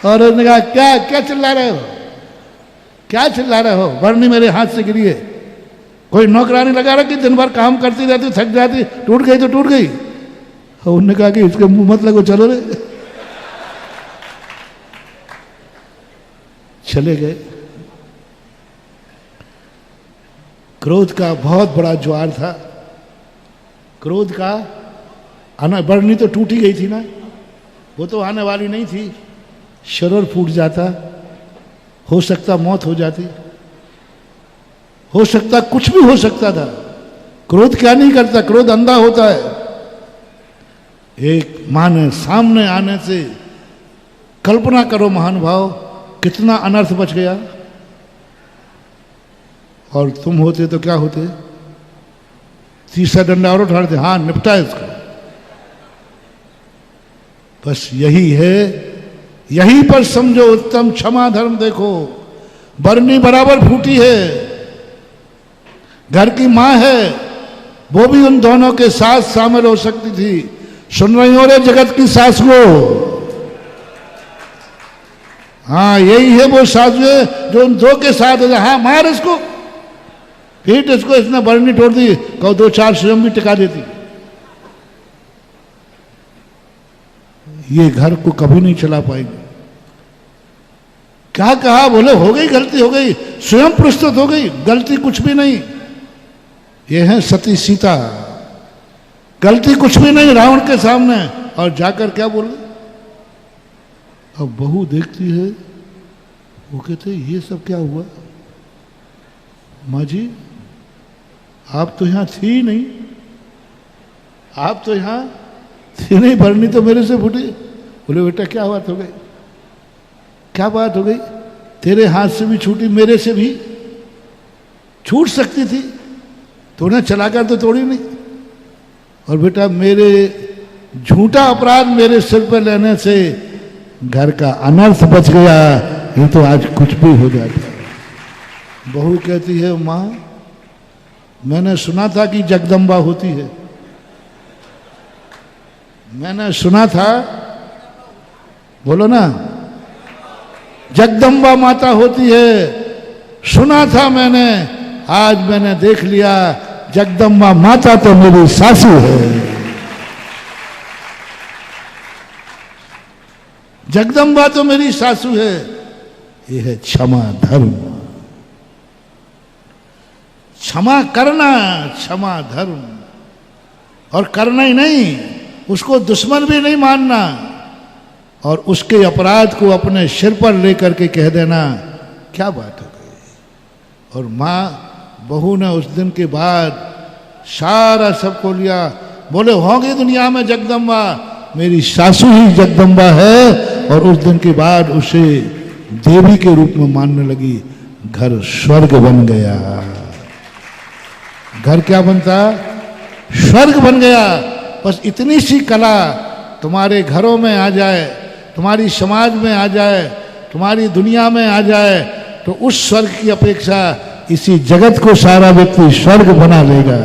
और उसने कहा क्या क्या चिल्ला रहे हो, क्या चिल्ला रहे हो, बरनी मेरे हाथ से गिरी है, कोई नौकरानी लगा रखी, दिन भर काम करती रहती, थक जाती, टूट गई तो टूट गई। और उन्होंने कहा कि इसके मुंह मत लगो, चलो रे। चले गए। क्रोध का बहुत बड़ा ज्वार था, क्रोध का बरनी तो टूटी गई थी ना, वो तो आने वाली नहीं थी। शरीर फूट जाता, हो सकता मौत हो जाती, हो सकता कुछ भी हो सकता था। क्रोध क्या नहीं करता, क्रोध अंधा होता है। एक मां ने सामने आने से, कल्पना करो महानुभाव, कितना अनर्थ बच गया। और तुम होते तो क्या होते? तीसरा डंडा और उठाते, हाँ निपटा है इसको। बस यही है, यहीं पर समझो उत्तम क्षमा धर्म। देखो बरनी बराबर फूटी है, घर की मां है, वो भी उन दोनों के साथ शामिल हो सकती थी। सुन रही हो रे जगत की सास को? हाँ यही है वो सास जो उन दो के साथ है। हाँ मार इसको, पीट इसको, इसने बरनी तोड़ दी, कहो दो चार स्वयं भी टिका देती। ये घर को कभी नहीं चला पाएंगे। क्या कहा? बोले हो गई, गलती हो गई, स्वयं प्रस्तुत हो गई, गलती कुछ भी नहीं। ये है सती सीता, गलती कुछ भी नहीं रावण के सामने। और जाकर क्या बोले? अब बहू देखती है, वो कहते ये सब क्या हुआ? माँ जी आप तो यहाँ थी ही नहीं, आप तो यहाँ थी नहीं, भरनी तो मेरे से फूटी। बोले बेटा क्या बात हो गई, क्या बात हो गई, तेरे हाथ से भी छूटी, मेरे से भी छूट सकती थी, तूने चलाकर तो तोड़ी नहीं। और बेटा मेरे झूठा अपराध मेरे सिर पर लेने से घर का अनर्थ बच गया, ये तो आज कुछ भी हो जाता। बहू कहती है माँ मैंने सुना था कि जगदम्बा होती है, मैंने सुना था, बोलो ना, जगदम्बा माता होती है, सुना था मैंने, आज मैंने देख लिया जगदम्बा माता तो मेरी सासू है। जगदम्बा तो मेरी सासू है। ये है क्षमा धर्म, क्षमा करना, क्षमा धर्म। और करना ही नहीं, उसको दुश्मन भी नहीं मानना और उसके अपराध को अपने सिर पर लेकर के कह देना, क्या बात हो गई। और माँ बहू ने उस दिन के बाद सारा सबको लिया, बोले होगी दुनिया में जगदम्बा, मेरी सासू ही जगदम्बा है। और उस दिन के बाद उसे देवी के रूप में मानने लगी। घर स्वर्ग बन गया। घर क्या बनता, स्वर्ग बन गया। बस इतनी सी कला तुम्हारे घरों में आ जाए, तुम्हारी समाज में आ जाए, तुम्हारी दुनिया में आ जाए, तो उस स्वर्ग की अपेक्षा इसी जगत को सारा व्यक्ति स्वर्ग बना लेगा।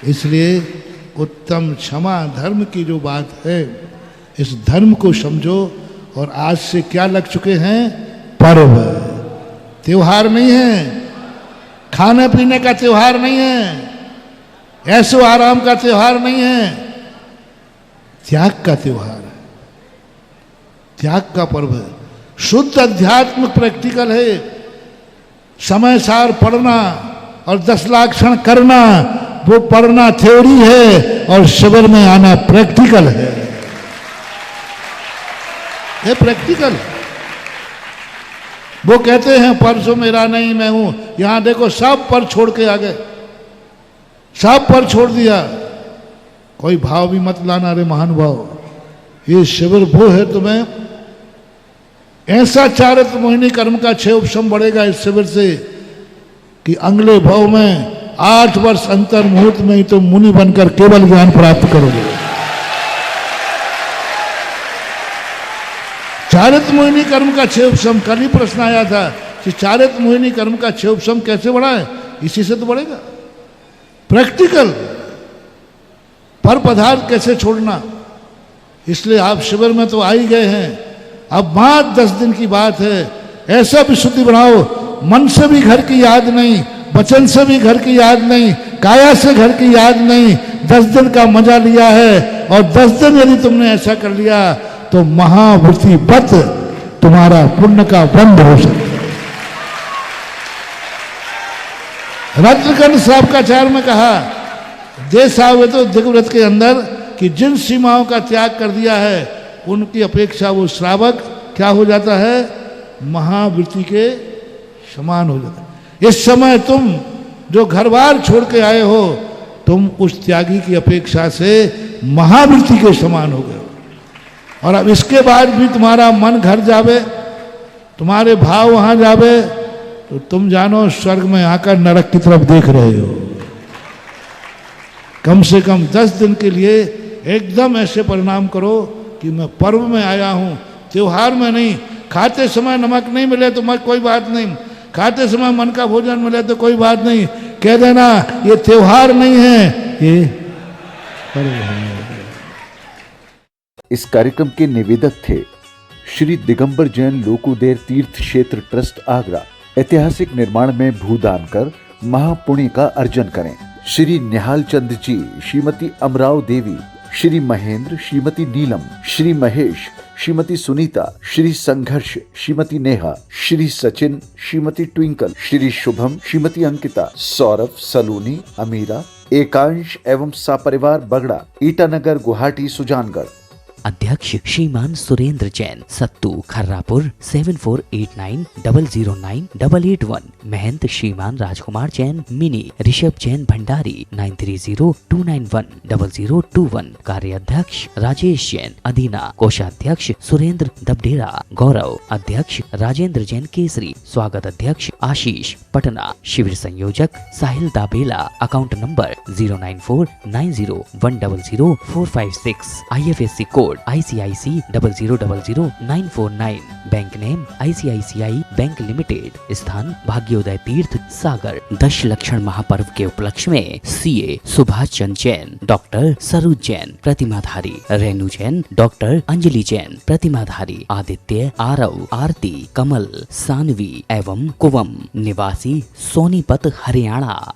इसलिए उत्तम क्षमा धर्म की जो बात है, इस धर्म को समझो। और आज से क्या लग चुके हैं, पर्व, त्योहार नहीं है, खाने पीने का त्योहार नहीं है, ऐसो आराम का त्योहार नहीं है, त्याग का त्योहार है, त्याग का पर्व है। शुद्ध अध्यात्म प्रैक्टिकल है। समय सार पढ़ना और 10 लाख क्षण करना, वो पढ़ना थ्योरी है और शिविर में आना प्रैक्टिकल है। ये प्रैक्टिकल। वो कहते हैं परसों मेरा नहीं मैं हूं, यहां देखो सब पर छोड़ के आ गए, सब पर छोड़ दिया। कोई भाव भी मत लाना रे महानुभाव। ये शिविर वो है, तुम्हें ऐसा चारित्र मोहिनी कर्म का 6 उपशम बढ़ेगा इस शिविर से कि अगले भाव में 8 वर्ष अंतर मुहूर्त में ही तुम मुनि बनकर केवल ज्ञान प्राप्त करोगे। चारित्र मोहिनी कर्म का 6 उपशम, कल ही प्रश्न आया था कि चारित्र मोहिनी कर्म का 6 उपशम कैसे बढ़ा है, इसी से तो बढ़ेगा। प्रैक्टिकल पर पदार्थ कैसे छोड़ना। इसलिए आप शिविर में तो आ ही गए हैं, अब बात 10 दिन की बात है। ऐसा विशुद्धि बनाओ, मन से भी घर की याद नहीं, वचन से भी घर की याद नहीं, काया से घर की याद नहीं। 10 दिन का मजा लिया है और 10 दिन यदि तुमने ऐसा कर लिया तो महावृत्ति बत तुम्हारा पुण्य का बंध हो सकता है। रत्नकंड शाब्काचार्य में कहा, देश आवे तो दिग्व्रत के अंदर कि जिन सीमाओं का त्याग कर दिया है उनकी अपेक्षा वो श्रावक क्या हो जाता है, महावृत्ति के समान हो जाता है। इस समय तुम जो घर बार छोड़ के आए हो, तुम उस त्यागी की अपेक्षा से महावृत्ति के समान हो गए। और अब इसके बाद भी तुम्हारा मन घर जावे, तुम्हारे भाव वहां जावे, तो तुम जानो स्वर्ग में आकर नरक की तरफ देख रहे हो। कम से कम 10 दिन के लिए एकदम ऐसे परिणाम करो कि मैं पर्व में आया हूं, त्योहार में नहीं। खाते समय नमक नहीं मिले तो कोई बात नहीं, खाते समय मन का भोजन मिले तो कोई बात नहीं, कह देना ये त्योहार नहीं है, ये पर्व है। इस कार्यक्रम के निवेदक थे श्री दिगंबर जैन लोकोदेर तीर्थ क्षेत्र ट्रस्ट आगरा। ऐतिहासिक निर्माण में भूदान कर महापुण्य का अर्जन करें। श्री निहाल चंद जी, श्रीमती अमराव देवी, श्री महेंद्र, श्रीमती नीलम, श्री महेश, श्रीमती सुनीता, श्री संघर्ष, श्रीमती नेहा, श्री सचिन, श्रीमती ट्विंकल, श्री शुभम, श्रीमती अंकिता, सौरभ, सलूनी, अमीरा, एकांश एवं सापरिवार बगड़ा, ईटानगर, गुवाहाटी, सुजानगढ़। अध्यक्ष श्रीमान सुरेंद्र जैन, सत्तू खर्रापुर 7489009881। महंत श्रीमान राजकुमार जैन, मिनी ऋषभ जैन भंडारी 9302910021। कार्याध्यक्ष राजेश जैन, अदीना। कोषाध्यक्ष सुरेंद्र दबडेरा, गौरव। अध्यक्ष राजेंद्र जैन केसरी। स्वागत अध्यक्ष आशीष, पटना। शिविर संयोजक Sahil Dabela. Account number 09490100456। IFSC code ICIC 0000949। Bank name ICICI bank limited. स्थान भाग्योदय तीर्थ सागर। दशलक्षण महापर्व के उपलक्ष्य में CA Subhash Chandra Jain, doctor Saroj Jain प्रतिमाधारी, Renu Jain, doctor Anjali Jain प्रतिमाधारी, Aditya, Aarav, आरती, कमल, सानवी एवं कुवम निवासी सोनीपत हरियाणा।